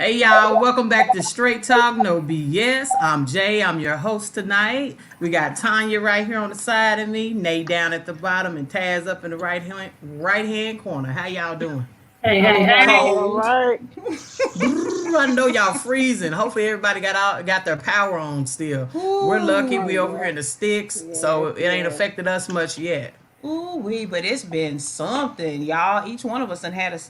Hey y'all, welcome back to Straight Talk, No BS. I'm Jay, I'm your host tonight. We got Tanya right here on the side of me, Nate down at the bottom, and Taz up in the right hand corner. How y'all doing? Hey, All hey, right, hey. all Cold. right. Brrr, I know y'all freezing. Hopefully everybody got their power on still. We're lucky Oh we over here yeah. in the sticks, so Yes, it ain't yes. affected us much yet. Ooh, wee, but it's been something, y'all. Each one of us done had a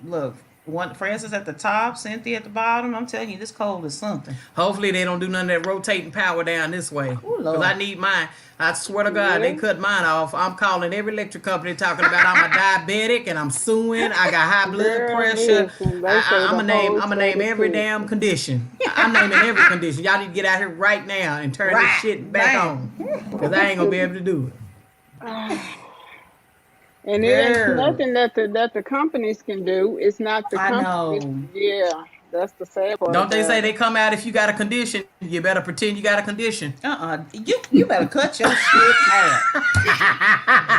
look. One Francis at the top, Cynthia at the bottom. I'm telling you, this cold is something. Hopefully they don't do none of that rotating power down this way. Ooh, Cause Lord. I need mine. I swear to God, they Yeah. cut mine off. I'm calling every electric company talking about I'm a diabetic and I'm suing. I got high blood Girl, pressure. listen, they say I'm the gonna name. whole I'm gonna state name of every damn Texas. condition. I'm naming every condition. Y'all need to get out here right now and turn this Right, shit back on. man. Cause I ain't gonna be able to do it. And it ain't Girl, nothing that the companies can do. It's not the I companies. know. Yeah, that's the sad part don't they say about they it. come out if you got a condition? You better pretend you got a condition. You better cut your shit out.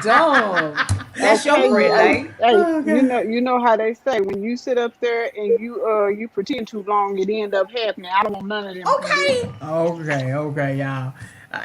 Dog. That's your Okay, friend, hey, ain't hey, Oh God. you know how they say when you sit up there and you pretend too long, it end up happening. I don't want none of them okay. conditions. Okay, y'all.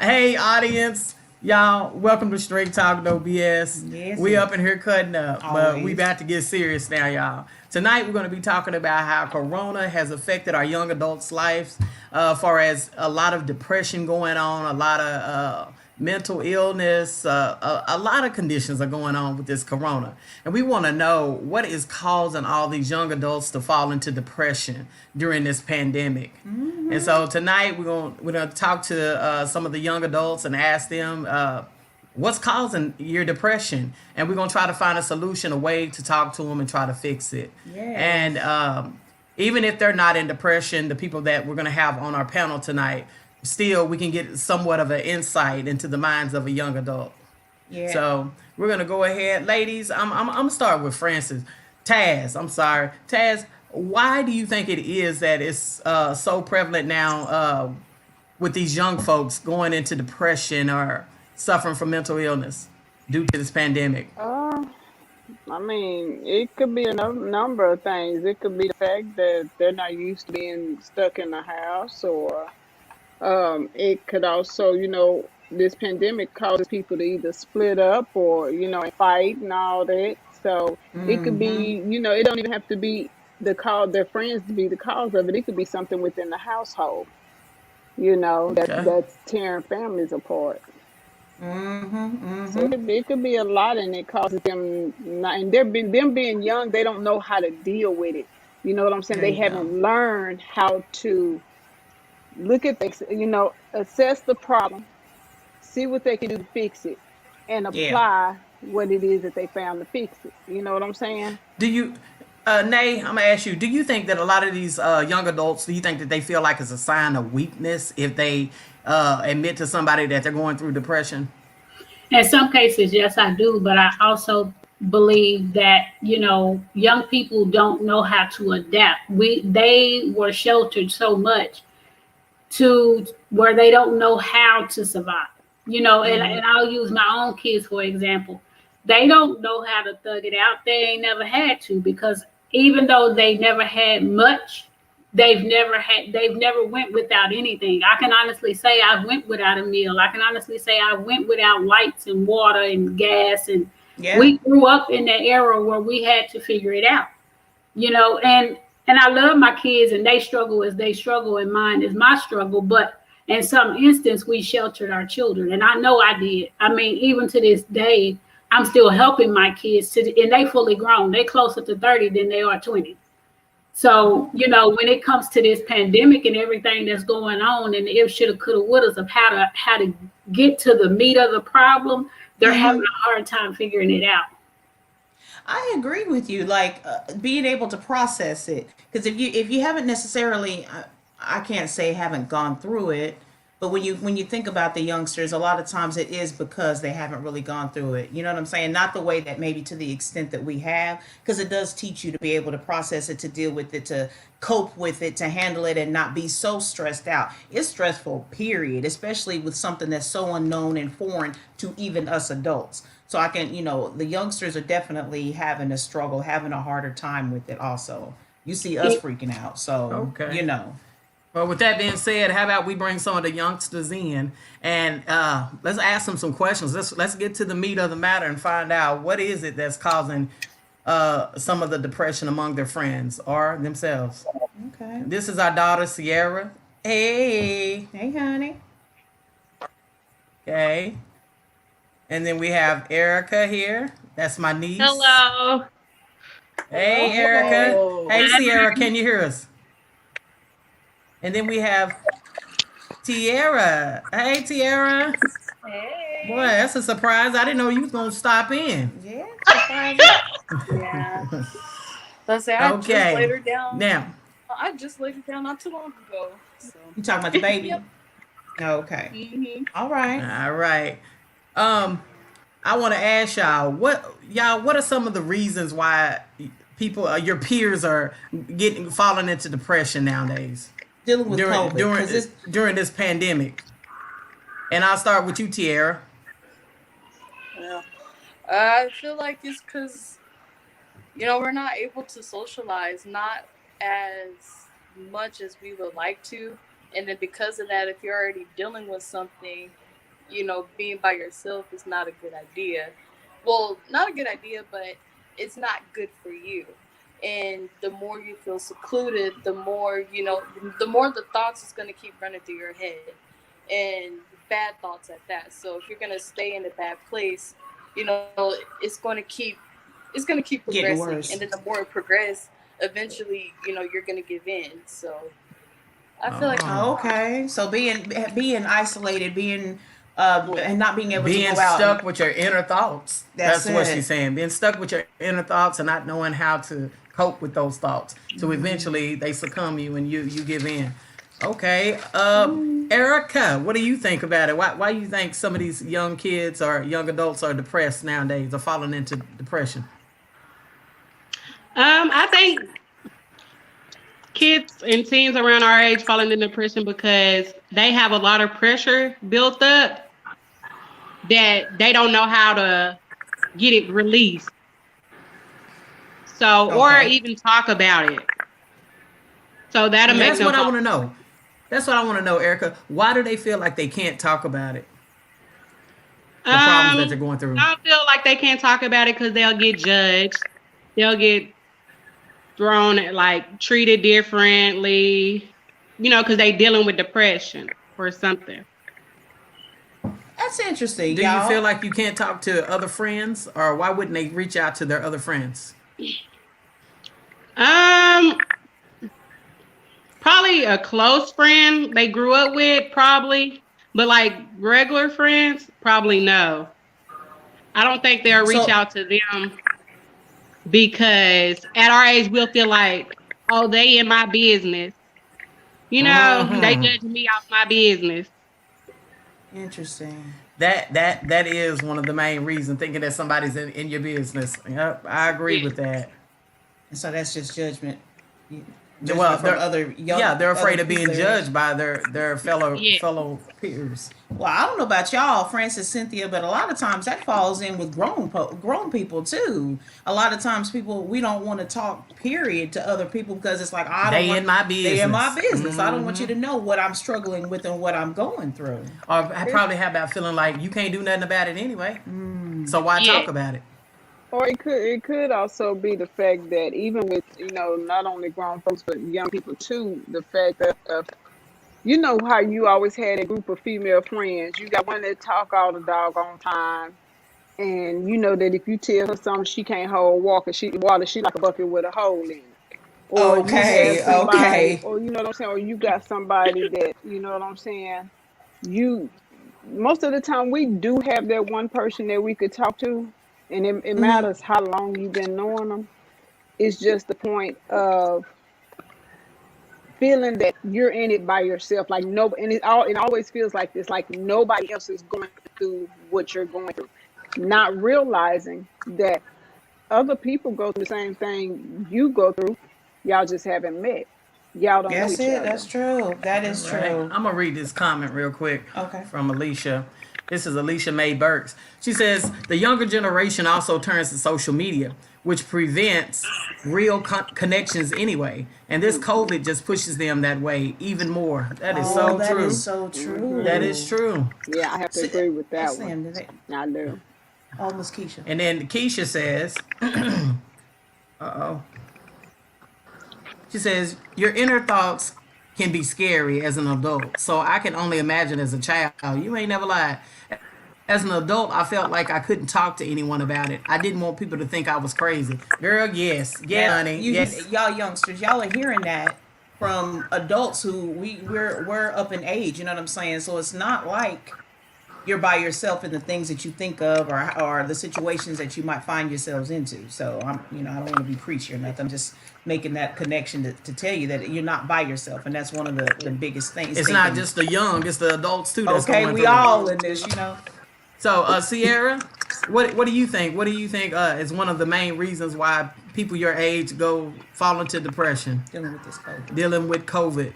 Hey, audience, y'all. Welcome to Straight Talk, No BS. Yes, We it up in here cutting up, but we always. about to get serious now, y'all. Tonight we're going to be talking about how Corona has affected our young adults' lives, far as a lot of depression going on, a lot of mental illness, a lot of conditions are going on with this Corona, and we want to know what is causing all these young adults to fall into depression during this pandemic. And so tonight we're gonna talk to some of the young adults and ask them what's causing your depression, and we're gonna try to find a solution, a way to talk to them and try to fix it. And Yes. even if they're not in depression, the people that we're gonna have on our panel tonight, still we can get somewhat of an insight into the minds of a young adult. Yeah. So we're gonna go ahead, ladies. I'm gonna start with Francis. Taz, I'm sorry, Taz. Why do you think it is that it's so prevalent now with these young folks going into depression or suffering from mental illness due to this pandemic? Uh, I mean, it could be a number of things. It could be the fact that they're not used to being stuck in the house, or it could also, this pandemic causes people to either split up or, and fight and all that. So it could be, it don't even have to be their friends to be the cause of it. It could be something within the household, Okay. that's tearing families apart. So Mm-hmm. it could be a lot, and it causes them not, and them being young, they don't know how to deal with it. You know what I'm saying? There They you go. haven't learned how to look at things, assess the problem, see what they can do to fix it, and Yeah. apply what it is that they found to fix it. You know what I'm saying? Do you, Nay? I'm gonna ask you. Do you think that a lot of these young adults, do you think that they feel like it's a sign of weakness if they admit to somebody that they're going through depression? In some cases, yes, I do, but I also believe that young people don't know how to adapt. They were sheltered so much to where they don't know how to survive. And I'll use my own kids for example. They don't know how to thug it out. They ain't never had to, because even though they never had much, they've never went without anything. I can honestly say I went without a meal. I can honestly say I went without lights and water and gas, and Yeah. we grew up in the era where we had to figure it out. And I love my kids, and they struggle as they struggle, and mine is my struggle. But in some instance, we sheltered our children, and I know I did. I mean, even to this day, I'm still helping my kids and they fully grown. They closer to 30 than they are 20. So, when it comes to this pandemic and everything that's going on, and the if, shoulda, coulda, wouldas of how to get to the meat of the problem, they're having a hard time figuring it out. I agree with you. Like being able to process it, because if you haven't necessarily, I can't say haven't gone through it, but when you think about the youngsters, a lot of times it is because they haven't really gone through it. You know what I'm saying? Not the way that maybe to the extent that we have, because it does teach you to be able to process it, to deal with it, to cope with it, to handle it, and not be so stressed out. It's stressful, period, especially with something that's so unknown and foreign to even us adults. So the youngsters are definitely having a struggle, having a harder time with it also. you see us freaking out. So, Okay. you know. Well, with that being said, how about we bring some of the youngsters in and let's ask them some questions. Let's get to the meat of the matter and find out what is it that's causing some of the depression among their friends or themselves. Okay. This is our daughter Sierra. Hey, Hey, honey. okay. And then we have Erica here. That's my niece. Hello. Hey, Erica. Hello. Hey, Sierra. Can you hear us? And then we have Tiara. Hey, Tiara. Hey. Boy, that's a surprise. I didn't know you was gonna stop in. Yeah. Surprise. Yeah. Let's say I just Okay. laid her down. Now, I just laid her down not too long ago. So. You talking about the baby? Yep. Okay. Mm-hmm. All right. all right. I want to ask what are some of the reasons why people, your peers, are falling into depression nowadays Dealing with during COVID. during 'cause it's, during this pandemic? And I'll start with you, Tiara. Yeah. I feel like it's because, we're not able to socialize, not as much as we would like to. And then because of that, if you're already dealing with something, being by yourself is not a good idea. Well, not a good idea, but it's not good for you. And the more you feel secluded, the more, the more the thoughts is going to keep running through your head, and bad thoughts at that. So if you're going to stay in a bad place, it's going to keep Getting progressing. worse. And then the more it progresses, eventually, you're going to give in. So I feel like Oh. okay. So being isolated, being and not being able Being to go out. stuck with your inner thoughts. That's what it. she's saying. Being stuck with your inner thoughts and not knowing how to cope with those thoughts. So eventually they succumb you and you give in. Okay. Erica, what do you think about it? Why do you think some of these young kids or young adults are depressed nowadays or falling into depression? I think kids and teens around our age fall into depression because they have a lot of pressure built up that they don't know how to get it released. So, or Okay. even talk about it. So that'll make That's them what I fall. want to know. That's what I want to know, Erica. Why do they feel like they can't talk about it? The problems that they're going through. I feel like they can't talk about it because they'll get judged. They'll get thrown treated differently, because they dealing with depression or something. That's interesting. Do y'all. you feel like you can't talk to other friends, or why wouldn't they reach out to their other friends? Probably a close friend they grew up with, probably, but regular friends, probably no. I don't think they'll reach out to them because at our age we'll feel like, oh, they in my business. They judging me off my business. Interesting. That is one of the main reasons, thinking that somebody's in your business. Yep, I agree with that. And so that's just judgment. Well, From other young. they're afraid other of being people. judged by their fellow peers. Well, I don't know about y'all, Francis, Cynthia, but a lot of times that falls in with grown people too. A lot of times we don't want to talk, period, to other people because it's like They in my They in my business. business. I don't want you to know what I'm struggling with and what I'm going through. Or I probably have that feeling like you can't do nothing about it anyway. So why talk about it? Or it could also be the fact that even with not only grown folks but young people too, the fact that how you always had a group of female friends. You got one that talk all the doggone time, and you know that if you tell her something she can't hold water, she like a bucket with a hole in it. Or Okay, you have somebody, okay. or you know what I'm saying, or you got somebody that what I'm saying. You Most of the time we do have that one person that we could talk to, and it matters how long you've been knowing them. It's just the point of feeling that you're in it by yourself, like no, and it always feels like this, like nobody else is going through what you're going through, not realizing that other people go through the same thing you go through. Y'all just haven't met. Y'all don't know That's each it. other. That's true. That is Right. true. I'm gonna read this comment real quick. Okay. From Alicia. This is Alicia Mae Burks. She says the younger generation also turns to social media, which prevents real connections anyway. And this COVID just pushes them that way even more. That is Oh, so that is true. so That true. is true. Yeah, I have to So, agree with hey, that one. Sam, I do. oh, Miss Keisha. And then Keisha says, uh-oh. She says, your inner thoughts can be scary as an adult. So I can only imagine as a child. You ain't never lied. As an adult, I felt like I couldn't talk to anyone about it. I didn't want people to think I was crazy. Girl, yes. Yeah, honey. Yes. Y'all youngsters, y'all are hearing that from adults who we're up in age. You know what I'm saying? So it's not like you're by yourself in the things that you think of, or the situations that you might find yourselves into. So I don't want to be preachy or nothing. I'm just making that connection to tell you that you're not by yourself, and that's one of the biggest things. It's not just the young, it's the adults too that's Okay, going we through all it. in this. So, Sierra, what do you think? What do you think is one of the main reasons why people your age fall into depression? Dealing with this COVID. Dealing with COVID.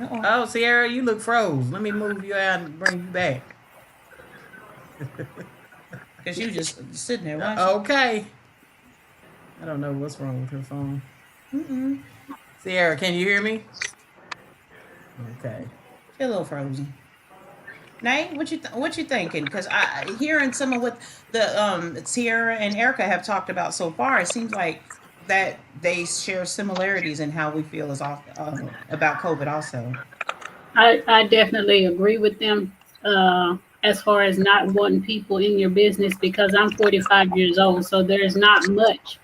Uh-oh. Oh, Sierra, you look froze. Let me move you out and bring you back. Because you just sitting there, right? Okay. I don't know what's wrong with her phone. Sierra, can you hear me? Okay. You're a little frozen. Nate, what you thinking? Because I hearing some of what the Tierra and Erica have talked about so far, it seems like that they share similarities in how we feel about COVID also. I definitely agree with them as far as not wanting people in your business because I'm 45 years old, so there's not much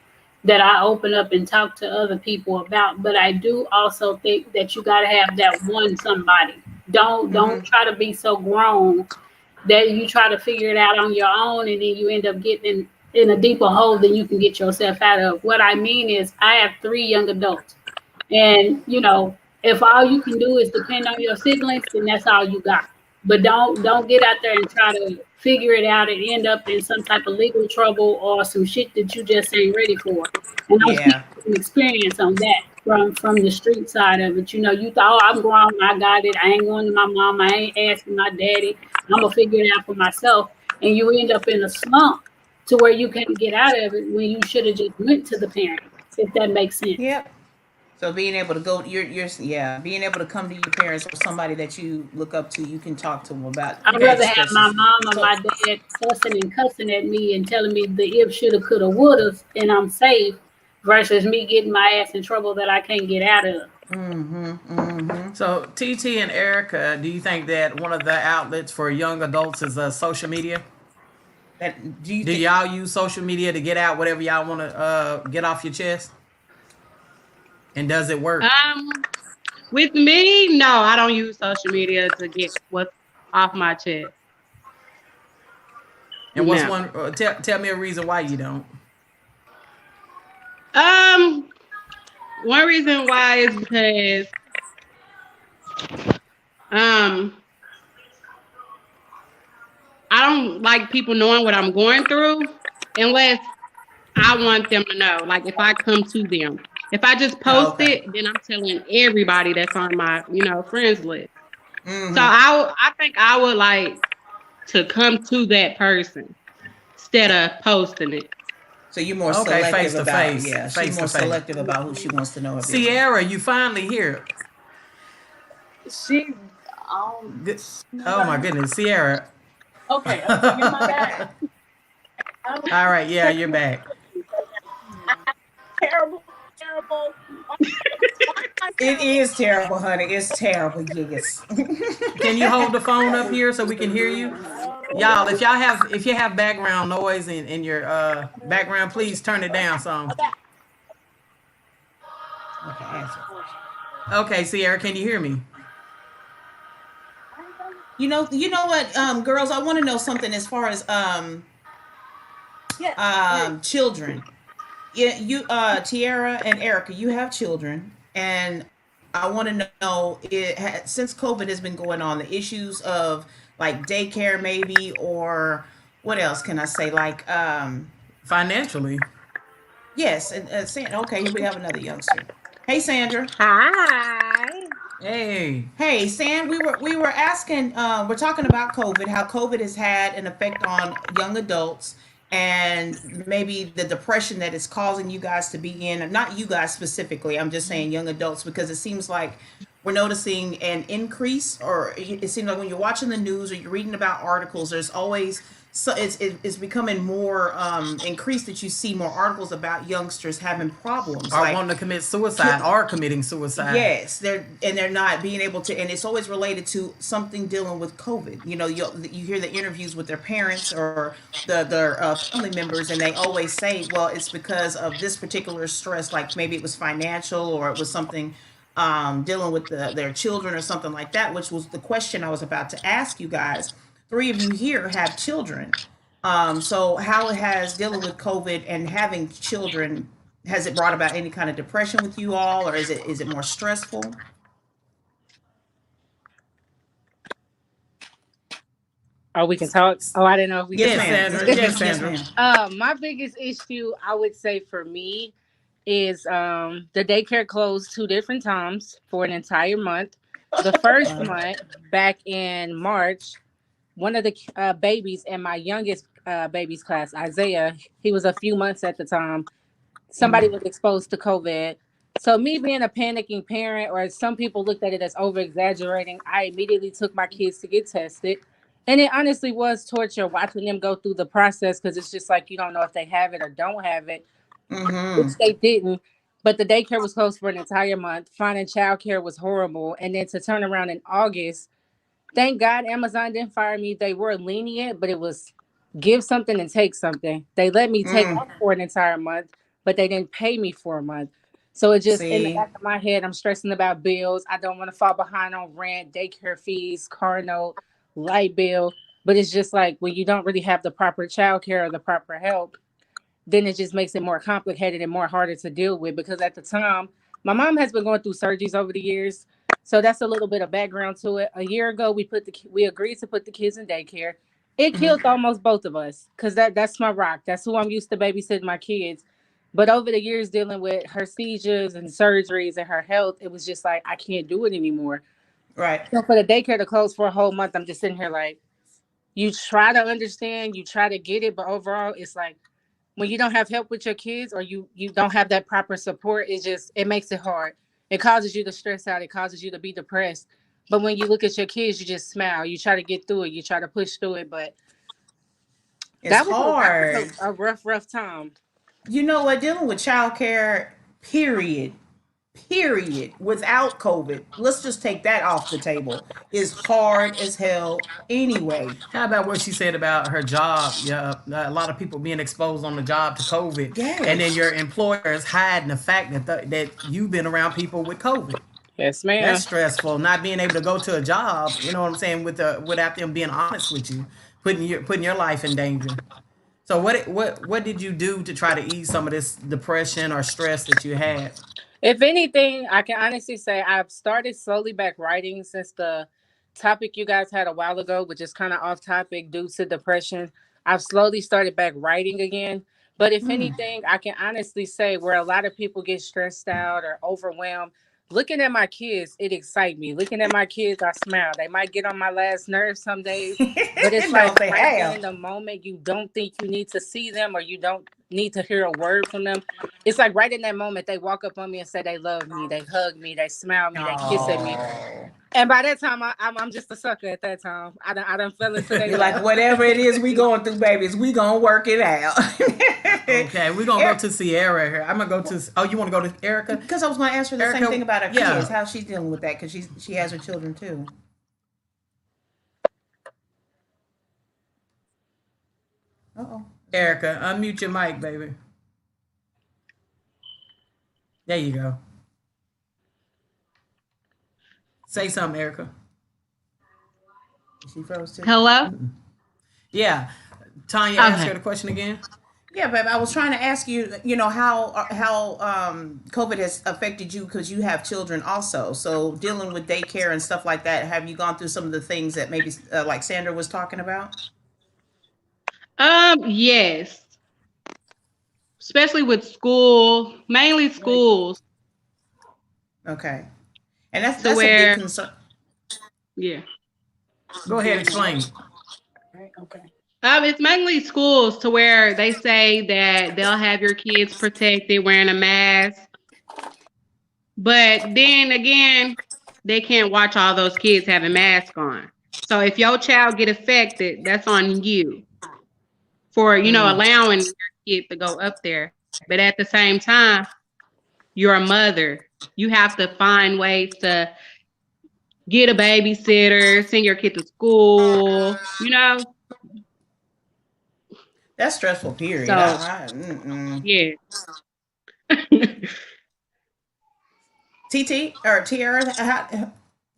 that I open up and talk to other people about. But I do also think that you got to have that one somebody. Don't try to be so grown that you try to figure it out on your own and then you end up getting in a deeper hole than you can get yourself out of. What I mean is I have 3 young adults. And if all you can do is depend on your siblings, then that's all you got. But don't get out there and try to figure it out and end up in some type of legal trouble or some shit that you just ain't ready for. And I'm speaking Yeah. from experience on that from the street side of it. You thought, oh, I'm grown, I got it. I ain't going to my mom, I ain't asking my daddy. I'm gonna figure it out for myself. And you end up in a slump to where you can't get out of it when you should have just went to the parents, if that makes sense. Yep. So being able to go, being able to come to your parents or somebody that you look up to, you can talk to them about I'd your rather have my stresses. mom or So my dad fussing and cussing at me and telling me the if, shoulda, coulda, woulda, and I'm safe versus me getting my ass in trouble that I can't get out of. So, TT and Erica, do you think that one of the outlets for young adults is social media? that do you Do think? y'all use social media to get out whatever y'all want to get off your chest? And does it work? With me, no, I don't use social media to get what's off my chest. And what's No. one? Tell me a reason why you don't. One reason why is because I don't like people knowing what I'm going through unless I want them to know. Like if I come to them. If I just Oh, post okay. it, then I'm telling everybody that's on my, friends list. So Mm-hmm. I think I would like to come to that person instead of posting it. So you're more Okay, selective face to about, face, yeah. She's face to more face. selective about who she wants to know her business. Sierra, you finally here. She, Good. Oh my goodness, Sierra. okay, okay, you're my bad. All right, yeah, you're back. Terrible, terrible. It is terrible, honey. It's terrible. Yes. Can you hold the phone up here so we can hear you? Y'all, if you have background noise in your background, please turn it down some. Okay, answer. Okay, Sierra, can you hear me? You know what, girls, I want to know something as far as children. Yeah, you Tiara and Erica, you have children, and I want to know since COVID has been going on, the issues of like daycare maybe, or what else can I say, like Financially. yes, and Sandra. Okay, here we have another youngster. Hey, Sandra. Hi. Hey. Hey, Sam, we were asking, we're talking about COVID, how COVID has had an effect on young adults, and maybe the depression that it's causing you guys to be in. Not you guys specifically. I'm just saying young adults, because it seems like we're noticing an increase, or it seems like when you're watching the news or you're reading about articles, there's always, so it's becoming more increased, that you see more articles about youngsters having problems, Are like wanting to commit suicide or committing suicide. yes, they're not being able to, and it's always related to something dealing with COVID. You hear the interviews with their parents or their family members, and they always say, well, it's because of this particular stress, like maybe it was financial or it was something dealing with their children or something like that, which was the question I was about to ask you guys. Three of you here have children. So how has dealing with COVID and having children, has it brought about any kind of depression with you all, or is it more stressful? Oh, we can talk. Oh, I didn't know if we could Yes, Yes, talk. ma'am. Sandra. Yes, Yes, ma'am. Yes, Sandra. ma'am. My biggest issue, I would say for me, is the daycare closed two different times for an entire month. The first Wow. month, back in March, one of the babies in my youngest baby's class, Isaiah, he was a few months at the time. Somebody was exposed to COVID. So me being a panicking parent, or some people looked at it as over exaggerating, I immediately took my kids to get tested. And it honestly was torture watching them go through the process, because it's just like you don't know if they have it or don't have it, which Mm-hmm. they didn't. But the daycare was closed for an entire month. Finding childcare was horrible. And then to turn around in August, thank God Amazon didn't fire me. They were lenient, but it was give something and take something. They let me take Mm. off for an entire month, but they didn't pay me for a month. So it just in the See, back of my head, I'm stressing about bills. I don't want to fall behind on rent, daycare fees, car note, light bill. But it's just like when you don't really have the proper childcare or the proper help, then it just makes it more complicated and more harder to deal with, because at the time my mom has been going through surgeries over the years, so that's a little bit of background to it. A year ago we agreed to put the kids in daycare. It killed almost both of us, because that's my rock, that's who I'm used to babysitting my kids. But over the years, dealing with her seizures and surgeries and her health, it was just like I can't do it anymore. right. So for the daycare to close for a whole month, I'm just sitting here like, you try to understand, you try to get it, but overall it's like when you don't have help with your kids, or you don't have that proper support, it makes it hard. It causes you to stress out, it causes you to be depressed. But when you look at your kids, you just smile, you try to get through it, you try to push through it. But It's that was hard. a rough time. You know what? Dealing with childcare, period, period, without COVID, let's just take that off the table, is hard as hell anyway. How about what she said about her job? Yeah, a lot of people being exposed on the job to COVID, and then Yes. your employers hiding the fact that you've been around people with COVID. Yes, That's ma'am. stressful. Not being able to go to a job. You know what I'm saying? Without them being honest with you, putting your life in danger. So what did you do to try to ease some of this depression or stress that you had? If anything, I can honestly say I've started slowly back writing since the topic you guys had a while ago, which is kind of off topic due to depression. I've slowly started back writing again. But if anything, I can honestly say where a lot of people get stressed out or overwhelmed, looking at my kids, it excites me. Looking at my kids, I smile. They might get on my last nerve some days, but it's No, like they right there have. in the moment, you don't think you need to see them or you don't need to hear a word from them. It's like right in that moment, they walk up on me and say they love me, they hug me, they smile at me, they kiss at me. Oh. And by that time, I'm just a sucker at that time. I done fell into their You're like, lap. whatever it is we going through, babies, we gonna work it out. Okay, we're gonna go Er- to Sierra here. I'm gonna go to. Oh, you want to go to Erica? Because I was going to ask her the same Erica, thing about her kids, yeah. how she's dealing with that, because she has her children too. Uh oh. Erica, unmute your mic, baby. There you go. Say something, Erica. She froze too. Hello? Yeah. Tanya, ask Okay. her the question again. Yeah, babe. I was trying to ask you, how COVID has affected you, because you have children also. So dealing with daycare and stuff like that, have you gone through some of the things that maybe like Sandra was talking about? Yes. Especially with school, mainly Wait. schools. Okay. And that's to a big where, concern. yeah. Go ahead, explain. Right. Okay. It's mainly schools to where they say that they'll have your kids protected wearing a mask. But then again, they can't watch all those kids having masks on. So if your child get affected, that's on you for, allowing your kid to go up there. But at the same time, you're a mother. You have to find ways to get a babysitter, send your kid to school. That's stressful. Period. So yeah. TT or Tiara,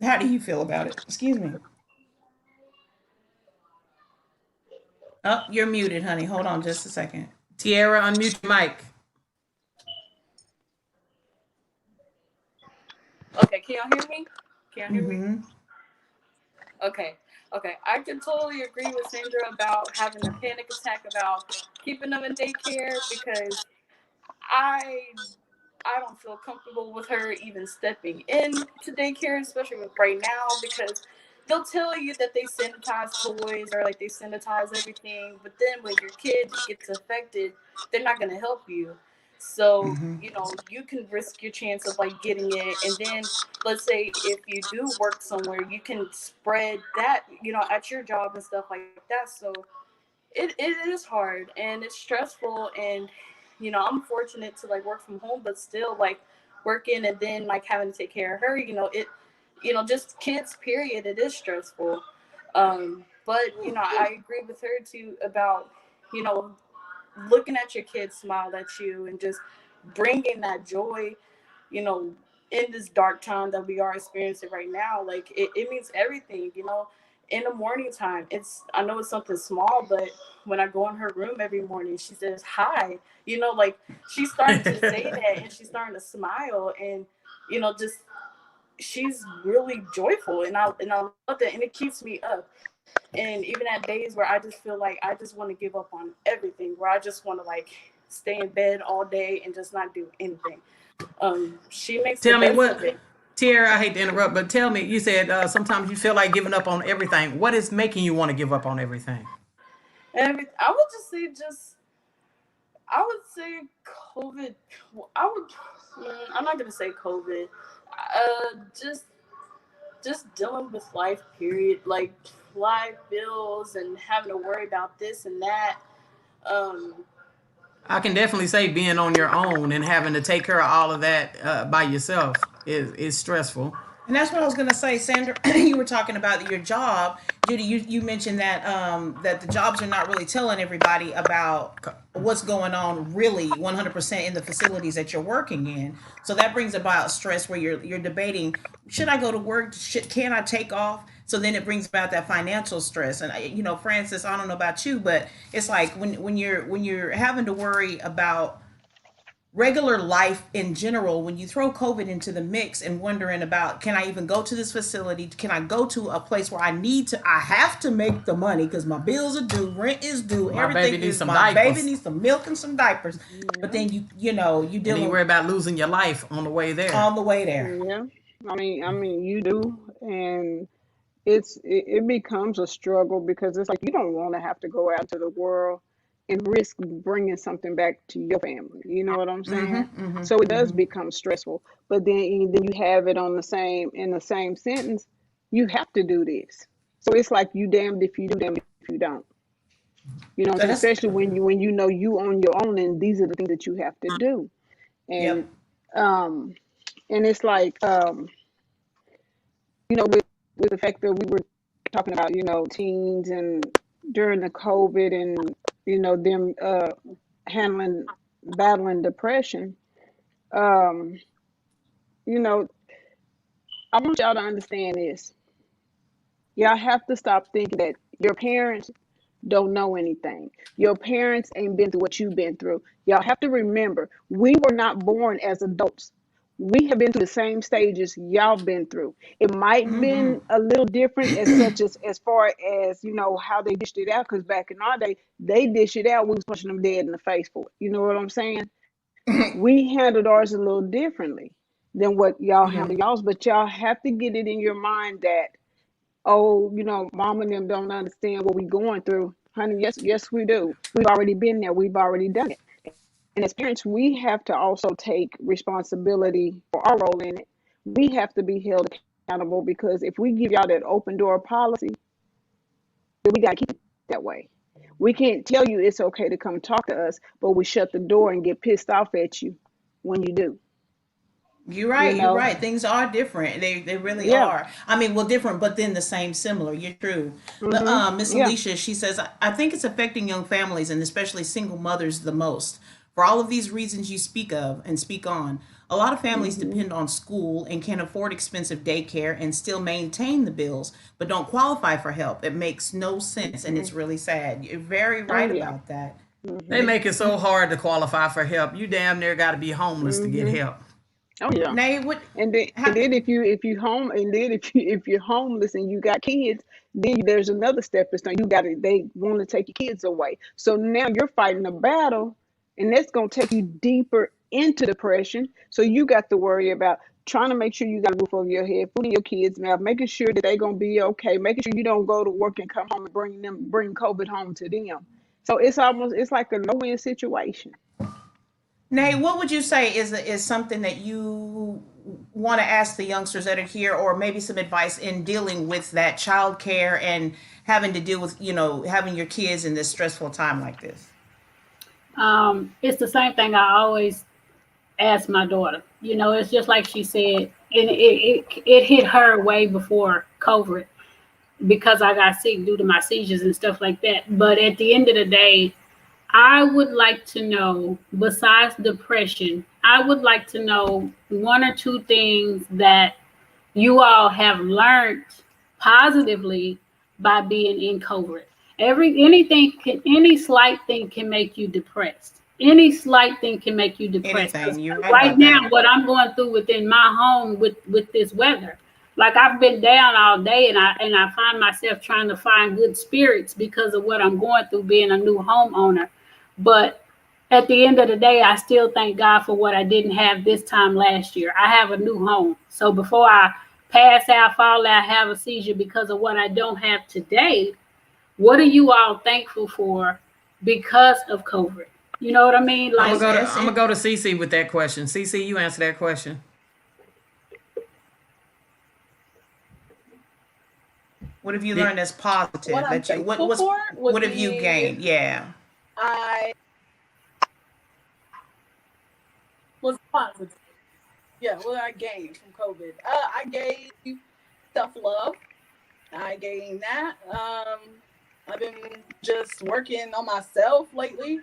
how do you feel about it? Excuse me. Oh, you're muted, honey. Hold on just a second. Tierra, unmute your mic. Okay, can y'all hear me? Can y'all hear me? Mm-hmm. Okay. Okay. I can totally agree with Sandra about having a panic attack about keeping them in daycare because I I don't feel comfortable with her even stepping into daycare, especially with right now, because they'll tell you that they sanitize toys or like they sanitize everything, but then when your kid gets affected, they're not gonna help you. So, you can risk your chance of like getting it, and then let's say if you do work somewhere, you can spread that, at your job and stuff like that. So it is hard and it's stressful, and I'm fortunate to like work from home, but still like working and then like having to take care of her, just kids period, it is stressful. But I agree with her too about you know looking at your kids smile at you and just bringing that joy, you know, in this dark time that we are experiencing right now. Like it means everything, in the morning time. I know it's something small, but when I go in her room every morning, she says hi, like she's starting to say that and she's starting to smile and, just she's really joyful, and I love that, and it keeps me up. And even at days where I just feel like I just want to give up on everything, where I just want to like stay in bed all day and just not do anything. She makes the Tell me best what, of it. Tierra, I hate to interrupt, but tell me, you said sometimes you feel like giving up on everything. What is making you want to give up on everything? And I would just say, I would say COVID. I would. I'm not gonna say COVID. Just dealing with life. Period. Like life bills and having to worry about this and that. Um, I can definitely say being on your own and having to take care of all of that by yourself is stressful. And that's what I was gonna say, Sandra. You were talking about your job, Judy. You mentioned that that the jobs are not really telling everybody about what's going on really 100% in the facilities that you're working in. So that brings about stress where you're debating, should I go to work? Can I take off? So then it brings about that financial stress. And Francis, I don't know about you, but it's like when you're having to worry about regular life in general, when you throw COVID into the mix and wondering about, can I even go to this facility? Can I go to a place where I have to make the money because my bills are due, rent is due, My baby everything needs is, some my baby diapers. needs some milk and some diapers. But then you And then you dealing worry about losing your life on the way there. on the way there. Yeah. I mean, you do, and it becomes a struggle because it's like you don't want to have to go out to the world and risk bringing something back to your family. You know what I'm saying? So it does become stressful. But then you have it on the same in the same sentence. You have to do this. So it's like you damned if you do, damned if you don't. You know what I'm So saying? that's Especially when you know you on your own and these are the things that you have to do. And yep. um and it's like with the fact that we were talking about, teens and during the COVID and, them handling, battling depression. Um, you know, I want y'all to understand this. Y'all have to stop thinking that your parents don't know anything. Your parents ain't been through what you've been through. Y'all have to remember, we were not born as adults. We have been through the same stages y'all been through. It might have been a little different as far as, how they dished it out, because back in our day, they dished it out, we was punching them dead in the face for it. You know what I'm saying? We handled ours a little differently. than what y'all Mm-hmm. handle y'all's. But y'all have to get it in your mind that, oh, mom and them don't understand what we going through. Honey, yes, we do. We've already been there. We've already done it. And as parents, we have to also take responsibility for our role in it. We have to be held accountable, because if we give y'all that open door policy, then we got to keep it that way. We can't tell you it's okay to come talk to us, but we shut the door and get pissed off at you when you do. You're You right. You're know? right. Things are different. They really Yeah. are. I mean, well, different, but then the same, similar. You're true. Miss Yeah. Alicia, she says, I think it's affecting young families and especially single mothers the most. For all of these reasons you speak of and speak on, a lot of families hmm depend on school and can afford expensive daycare and still maintain the bills, but don't qualify for help. It makes no sense, and it's really sad. You're very Oh right yeah. about that. They hmm make it so hard to qualify for help. You damn near got to be homeless to get hmm help. Oh yeah. Nay, what? And How, then if you home and then if you're homeless and you got kids, then there's another stepping stone. They want to take your kids away. So now you're fighting a battle, and that's gonna take you deeper into depression. So you got to worry about trying to make sure you got a roof over your head, food in your kids' mouth, making sure that they're gonna be okay, making sure you don't go to work and come home and bring COVID home to them. So it's like a no-win situation. Nay, what would you say is something that you want to ask the youngsters that are here, or maybe some advice in dealing with that child care and having to deal with, having your kids in this stressful time like this? It's the same thing I always ask my daughter. It's just like she said, and it hit her way before COVID because I got sick due to my seizures and stuff like that. But at the end of the day, I would like to know, besides depression, I would like to know one or two things that you all have learned positively by being in COVID. Any slight thing can make you depressed. Any slight thing can make you depressed. Anything. 'Cause You're right right about now, that. what I'm going through within my home with this weather, like I've been down all day, and I find myself trying to find good spirits because of what I'm going through being a new homeowner. But at the end of the day, I still thank God for what I didn't have this time last year. I have a new home. So before I pass out, fall out, have a seizure because of what I don't have today, what are you all thankful for because of COVID? You know what I mean? I'm gonna Like, go to It's I'm gonna it. go to CC with that question. CC, you answer that question. What have you Did, learned that's What positive? I'm That you thankful what's for what would have you be gained? Yeah. I was positive. Yeah, what I gained from COVID. I gave self love. I gained that. I've been just working on myself lately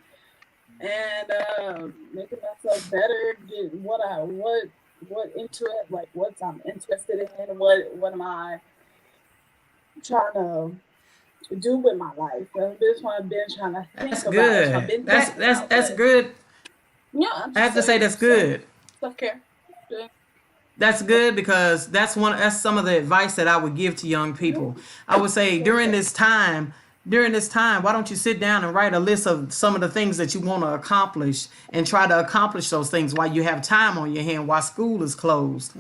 and making myself better. Get what into it, like what I'm interested in. What am I trying to do with my life? This one I've been trying to that's think about. That's what I've good. been That's thinking that's about. that's But good. yeah, I'm I just have to say saying that's good. self care. That's good because that's some of the advice that I would give to young people. I would say during this time, why don't you sit down and write a list of some of the things that you want to accomplish and try to accomplish those things while you have time on your hand while school is closed.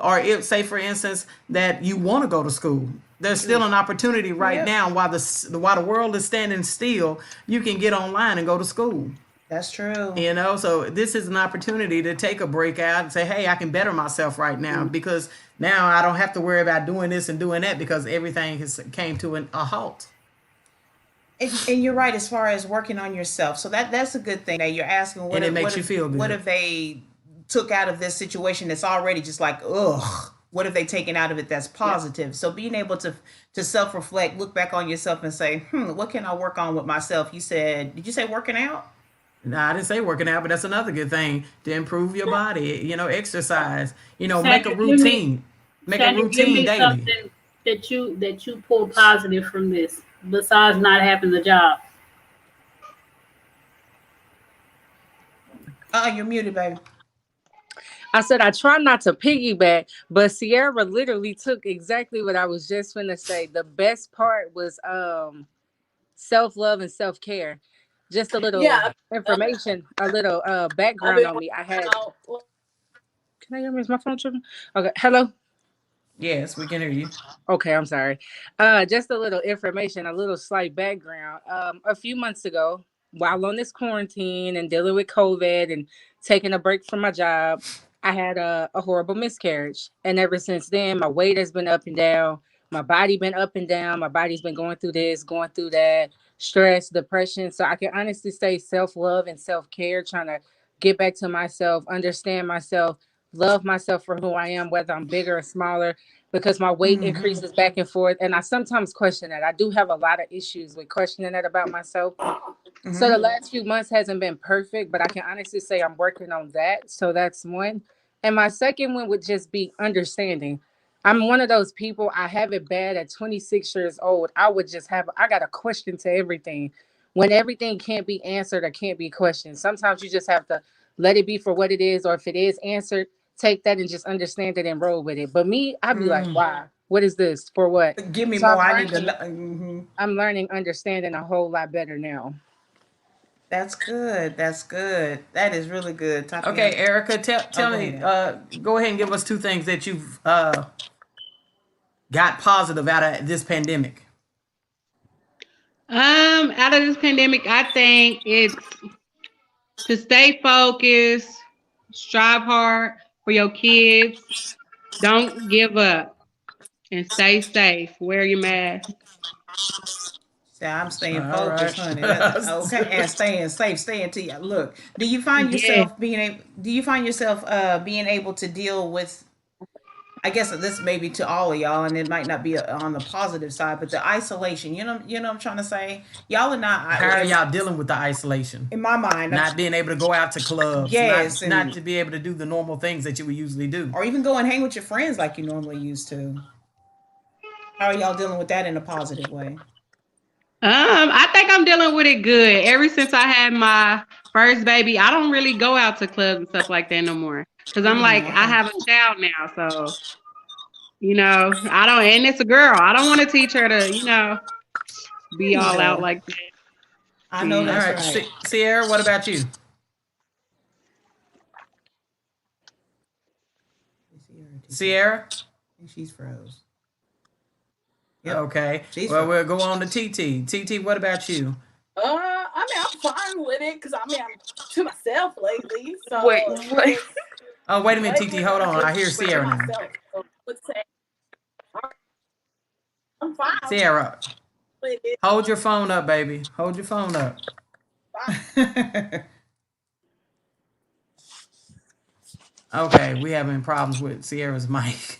Or if, say for instance that you want to go to school, there's still an opportunity right Yep. now while the world is standing still, you can get online and go to school. That's true. So this is an opportunity to take a break out and say, hey, I can better myself right now because now I don't have to worry about doing this and doing that because everything has came to a halt. And you're right as far as working on yourself. So that's a good thing. That you're asking And it makes you feel what good. if they took out of this situation that's already just like ugh. What have they taken out of it that's Yeah. positive? So being able to self reflect, look back on yourself and say, what can I work on with myself? Did you say working out? Now, I didn't say working out, but that's another good thing to improve your body, exercise, make a Sandra, routine. Make a give routine me daily. something that you pull positive from this besides not having the job. You're muted, baby. I said I try not to piggyback, but Sierra literally took exactly what I was just gonna say. The best part was self love and self care. Just a little Yeah, information, a little I've background been on me. I working had out. Can I hear me? Is my phone tripping? Okay. Hello. Yes, we can hear you. Okay, I'm sorry. Just a little information, a little slight background. A few months ago, while on this quarantine and dealing with COVID and taking a break from my job, I had a horrible miscarriage. And ever since then, my weight has been up and down. My body been up and down. My body's been going through this, going through that, stress, depression. So I can honestly say self-love and self-care, trying to get back to myself, understand myself, love myself for who I am, whether I'm bigger or smaller because my weight increases back and forth. And I sometimes question that. I do have a lot of issues with questioning that about myself. So the last few months hasn't been perfect, but I can honestly say I'm working on that. So that's one. And my second one would just be understanding. I'm one of those people, I have it bad at 26 years old. I got a question to everything. When everything can't be answered or can't be questioned, sometimes you just have to let it be for what it is, or if it is answered, take that and just understand it and roll with it. But me, I'd be like, why? What is this? For what? Give me So more. I need to. Mm-hmm. I'm learning, understanding a whole lot better now. That's good. That's good. That is really good, Okay, Tatiana. Erica, Oh, tell go me. ahead. Go ahead and give us two things that you've got positive out of this pandemic. Out of this pandemic, I think it's to stay focused, strive hard for your kids, don't give up, and stay safe. Wear your mask. See, I'm staying All focused, right. honey. That's okay, and staying safe, staying to you. Look, Yeah. do you find yourself being able to deal with? I guess this may be to all of y'all, and it might not be on the positive side, but the isolation. You know what I'm trying to say. Y'all are not. How are y'all dealing with the isolation? In my mind, Not being able to go out to clubs, yes, not and to be able to do the normal things that you would usually do. or even go and hang with your friends like you normally used to. How are y'all dealing with that in a positive way? I think I'm dealing with it good. Ever since I had my first baby, I don't really go out to clubs and stuff like that no more. Cause I'm like, I Okay. have a child now, so I don't, and it's a girl. I don't want to teach her to, be all out Yeah, like that. I know All Yeah. that's right, right. Sierra, what about you? Sierra? She's froze. Yep. Okay. She's Well, froze. we'll go on to TT. TT, what about you? I mean, I'm fine with it because I mean, I'm to myself lately, Wait, so wait. just Oh, wait a minute, TT. lately Hold on. I just hear to Sierra now. myself. So I would say I'm fine Sierra, with it. hold your phone up, baby. Hold your phone up. Okay, we having problems with Sierra's mic.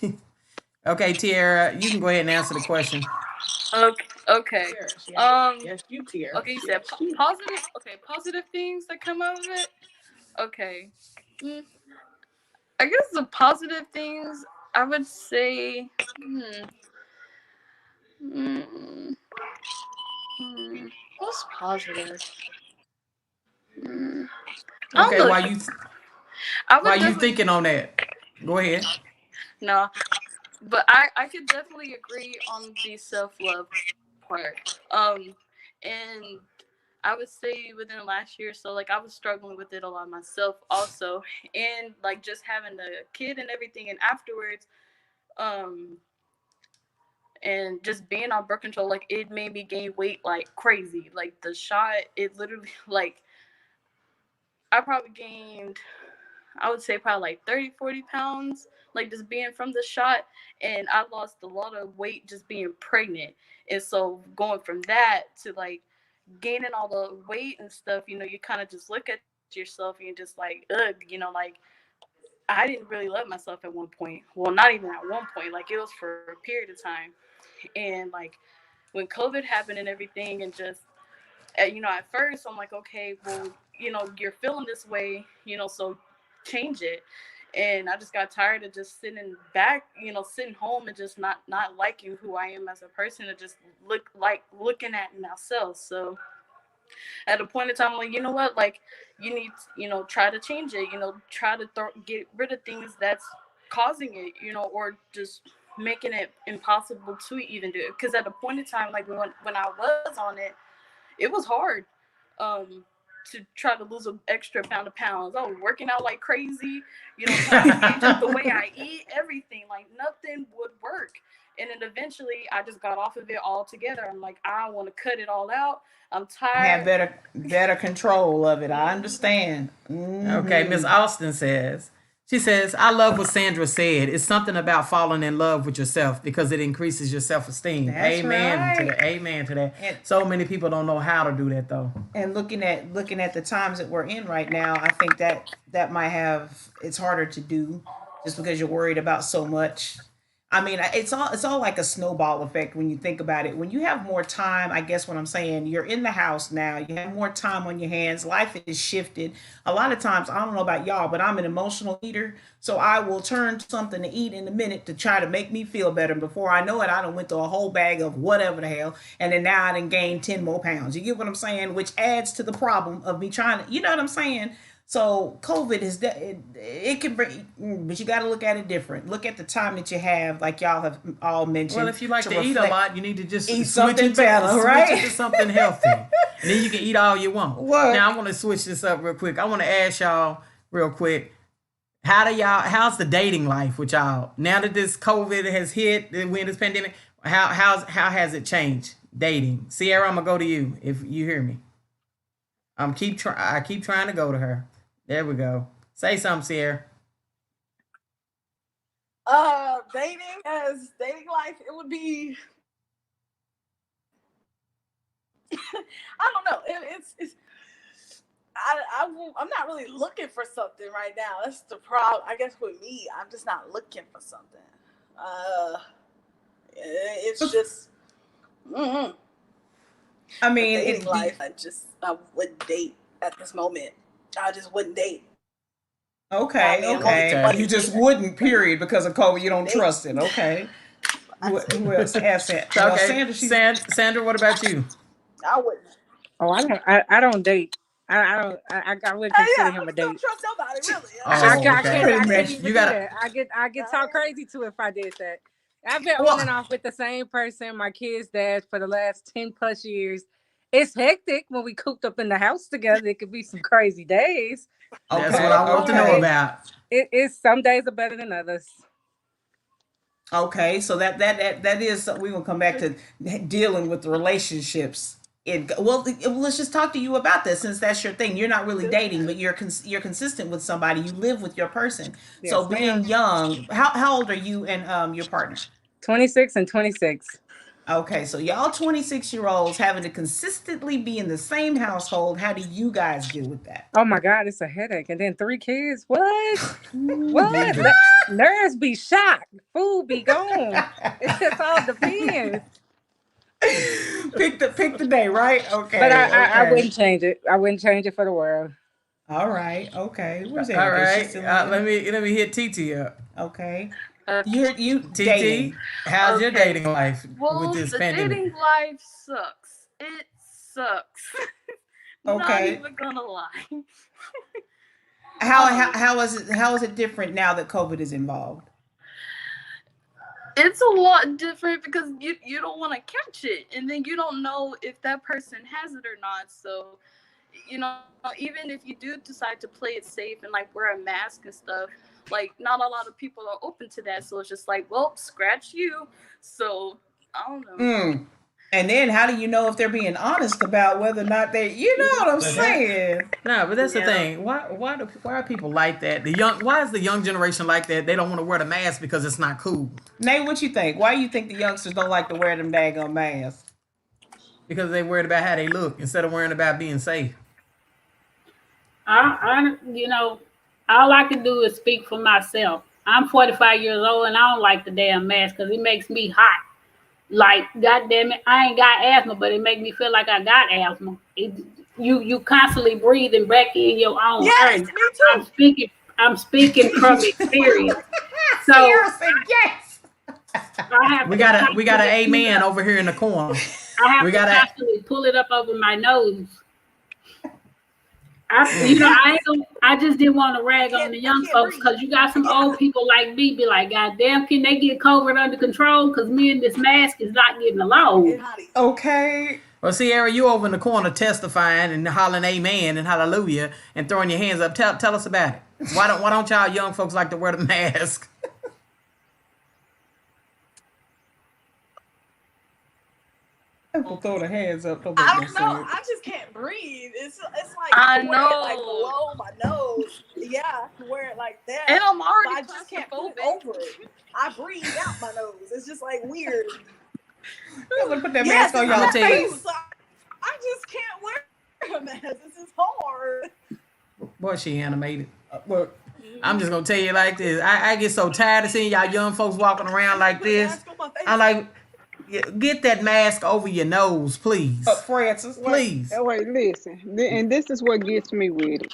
Okay, Tiara, you can go ahead and answer the question. Okay, okay. Yes, yes, Um, yes, you tear. okay, you said Yes, you. positive. Okay, positive things that come out of it. Okay. Mm, I guess the positive things I would say. Hmm, what's positive? Hmm, I don't Okay, know. I would while you definitely thinking on that, go ahead. no, but I could definitely agree on the self love part. And I would say within the last year or so, like I was struggling with it a lot myself also, and like just having a kid and everything, and afterwards, um, and just being on birth control, like it made me gain weight like crazy. Like the shot, it literally like I probably gained, I would say probably like 30, 40 pounds, like just being from the shot. And I lost a lot of weight just being pregnant. And so going from that to like gaining all the weight and stuff, you kind of just look at yourself and you're just like, ugh, like I didn't really love myself at one point. Well, not even at one point, like it was for a period of time. And like when COVID happened and everything, and just at first I'm like, okay, well, you're feeling this way, so change it. And I just got tired of just sitting back, sitting home and just not liking who I am as a person, and just looking at myself. So at a point in time, I'm like, you know what, like you need to, try to change it, try to get rid of things that's causing it, or just making it impossible to even do it. Because at a point in time, like when I was on it, it was hard. um to try to lose an extra pound of pounds. I was working out like crazy, trying to change up the way I eat, everything. Like nothing would work. And then eventually I just got off of it altogether. I'm like, I want to cut it all out. I'm Have tired. better control of it. I understand. Okay, Miss Austin says, she says, I love what Sandra said. It's something about falling in love with yourself because it increases your self-esteem. That's Amen to right. that. Amen to that. And, So many people don't know how to do that though. and looking at the times that we're in right now, I think that might have it's harder to do just because you're worried about so much. I mean, it's all like a snowball effect when you think about it. When you have more time, I guess what I'm saying, you're in the house now. You have more time on your hands. Life is shifted. A lot of times, I don't know about y'all, but I'm an emotional eater, so I will turn to something to eat in a minute to try to make me feel better. And before I know it, I done went through a whole bag of whatever the hell, and then now I done gained 10 more pounds. You get what I'm saying? Which adds to the problem of me trying to, you know what I'm saying? So COVID is that it can bring, but you got to look at it different. Look at the time that you have, like y'all have all mentioned. Well, if you like to eat a reflect- lot, you need to just Eat switch something it to, better, switch right? it to something healthy. And then you can eat all you want. What? Now I want to switch this up real quick. I want to ask y'all real quick. How's the dating life with y'all? Now that this COVID has hit, we're in this pandemic, how has it changed? Dating. Sierra, I'm gonna go to you if you hear me. I keep trying to go to her. There we go. Say something, Sierra. Dating life, it would be. I don't know. I'm not really looking for something right now. That's the problem. I guess with me, I'm just not looking for something. It's just. I mean, dating life. I wouldn't date at this moment. I just wouldn't date. Okay, I mean, okay. You just wouldn't, period, because of COVID. You don't trust it. Okay. Who else has that? Well, Okay, Sandra, what about you? I wouldn't. Oh, I don't date. I wouldn't consider him a I date. don't trust nobody really. Oh, okay. I can't even You do gotta. that. I get talk crazy too if I did that. I've been Well- on and off with the same person, my kid's dad, for the last 10 plus years. It's hectic when we cooped up in the house together. It could be some crazy days. That's Okay, what I want to know okay. about. It's some days are better than others. Okay, so that is we will come back to dealing with the relationships. Let's just talk to you about this since that's your thing. You're not really dating, but you're consistent with somebody. You live with your person. Yes, So being young, how old are you and your partner? 26 and 26. Okay, so y'all 26-year-olds having to consistently be in the same household. How do you guys deal with that? Oh my God, it's a headache. And then 3 kids. What? What? Jesus. Nerves be shot. Food be gone. It just all depends. pick the day, right? Okay. But I okay. wouldn't change it. I wouldn't change it for the world. All right. Okay. Where's that? All right. Let me hit TT up. Okay. Uh, You TT, dating. how's your Okay. dating life Well, with this the pandemic? dating life sucks. It sucks. Not Okay. even gonna lie. How is it different now that COVID is involved? It's a lot different because you don't want to catch it, and then you don't know if that person has it or not. So, even if you do decide to play it safe and like wear a mask and stuff, like not a lot of people are open to that. So it's just like, well, scratch you. So I don't know. And then how do you know if they're being honest about whether or not you know what I'm saying? No, but that's the Yeah. thing. Why are people like that? Why is the young generation like that? They don't want to wear the mask because it's not cool. Nate, what you think? Why do you think the youngsters don't like to wear them daggone masks? Because they worried about how they look instead of worrying about being safe. All I can do is speak for myself. I'm 45 years old and I don't like the damn mask because it makes me hot. Like, goddamn it, I ain't got asthma, but it make me feel like I got asthma. You constantly breathing back in your own Yes, air. me too. I'm speaking from experience. So Sarah said yes. I have We to got a constantly amen over here in the corner. I have we to gotta- constantly pull it up over my nose. I just didn't want to rag on the young folks because you got some old people like me be like, God damn, can they get COVID under control? Because me and this mask is not getting along. Okay. Well, Sierra, you over in the corner testifying and hollering amen and hallelujah and throwing your hands up. Tell us about it. Why don't y'all young folks like to wear the mask? People throw their hands up. Don't make I no don't know. sense. I just can't breathe. It's like I to wear it like know. below my nose. Yeah, I can wear it like that. And I'm But already I just can't put it claustrophobic. over it. I breathe out my nose. It's just like weird. I'm gonna put that Yes, mask on it's y'all that face. too. So I just can't wear a mask. This is hard. Boy, she animated. Look, I'm just gonna tell you like this. I get so tired of seeing y'all young folks walking around like Put a this. mask on my face. I like get that mask over your nose, please. Francis. Please. Wait, listen. And this is what gets me with it.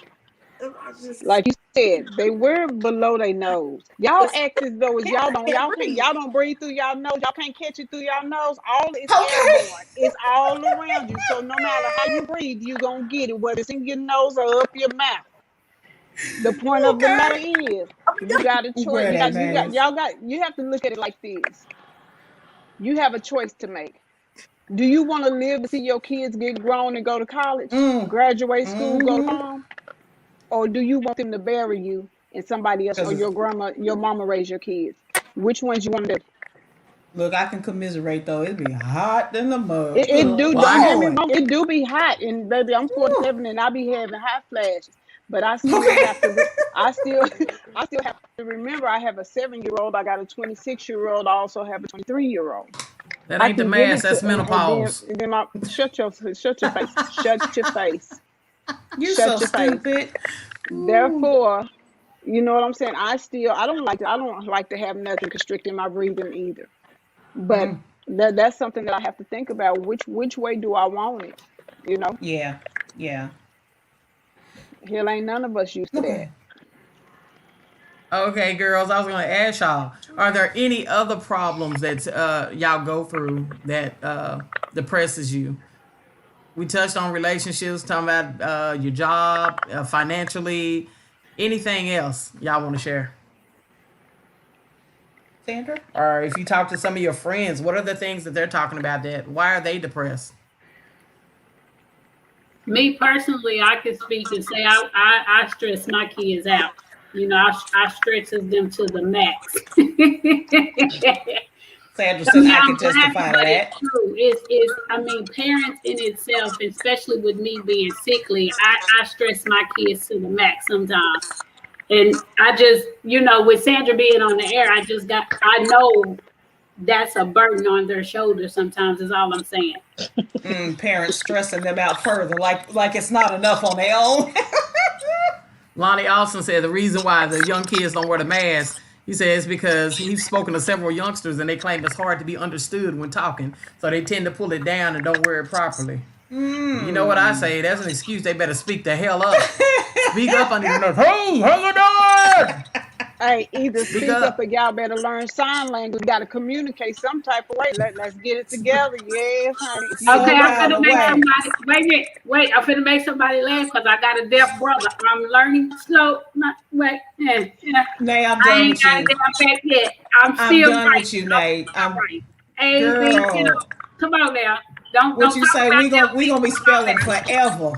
I just Like you said, they wear it below their nose. Y'all it's, act as though as yeah, I can't breathe. y'all don't breathe through y'all nose. Y'all can't catch it through y'all nose. All is Okay. airborne. It's all around you. So no matter how you breathe, you gonna get it, whether it's in your nose or up your mouth. The point of the matter Okay. is, you got a choice. Wear that mask. You have to look at it like this. You have a choice to make. Do you want to live to see your kids get grown and go to college, Mm. graduate school, go to Mm-hmm. prom? Or do you want them to bury you and somebody else or Because your mama raise your kids? Which ones you want to do? look, I can commiserate though. It'd be hot in the mud. It Good do, Well, don't get me Lord. wrong, it do be hot. And baby, I'm Whew. 47 and I be having hot flashes. But I still Okay. have to, I still, I still have to remember I have a 7-year-old, I got a 26-year-old, I also have a 23-year-old. that I ain't the can give mask. it That's to, menopause. and then my, shut your face, shut your face, You so shut your face. stupid. Ooh. Therefore, you know what I'm saying? I don't like to have nothing constricting my breathing either. But Mm. that's something that I have to think about. Which way do I want it? You know, Yeah. Yeah. hell ain't none of us used to that. Okay. Okay, girls, I was gonna ask y'all: are there any other problems that y'all go through that depresses you? We touched on relationships, talking about your job, financially. Anything else y'all want to share? Sandra? Or if you talk to some of your friends, what are the things that they're talking about? That why are they depressed? Me personally, I can speak and say I stress my kids out. You know, I stresses them to the max. Sandra I said mean, I I'm can laughing, testify to but it's that. true. I mean, parents in itself, especially with me being sickly, I stress my kids to the max sometimes. And I just, with Sandra being on the air, I know that's a burden on their shoulders sometimes, is all I'm saying. Parents stressing them out further, like it's not enough on their own. Lonnie Austin said the reason why the young kids don't wear the mask, he says, because he's spoken to several youngsters and they claim it's hard to be understood when talking, so they tend to pull it down and don't wear it properly. You know what I say? That's an excuse. They better speak the hell up. Speak up. I need to know. Hey, how you doing? Hey, either Speak speak up up. or y'all better learn sign language. Got to communicate some type of way. Let's get it together. Yes, honey. If you Okay, Some do I'm that, kind finna of make way. somebody wait. I'm finna make somebody laugh because I got a deaf brother. I'm learning slow. Wait, yeah. Nay, I'm I done ain't with got it you. down pat yet. I'm I'm still done right. with you, I'm Nate. still I'm right. A B. girl. Come on now. Don't What talk you say? about them We gonna people be spelling forever.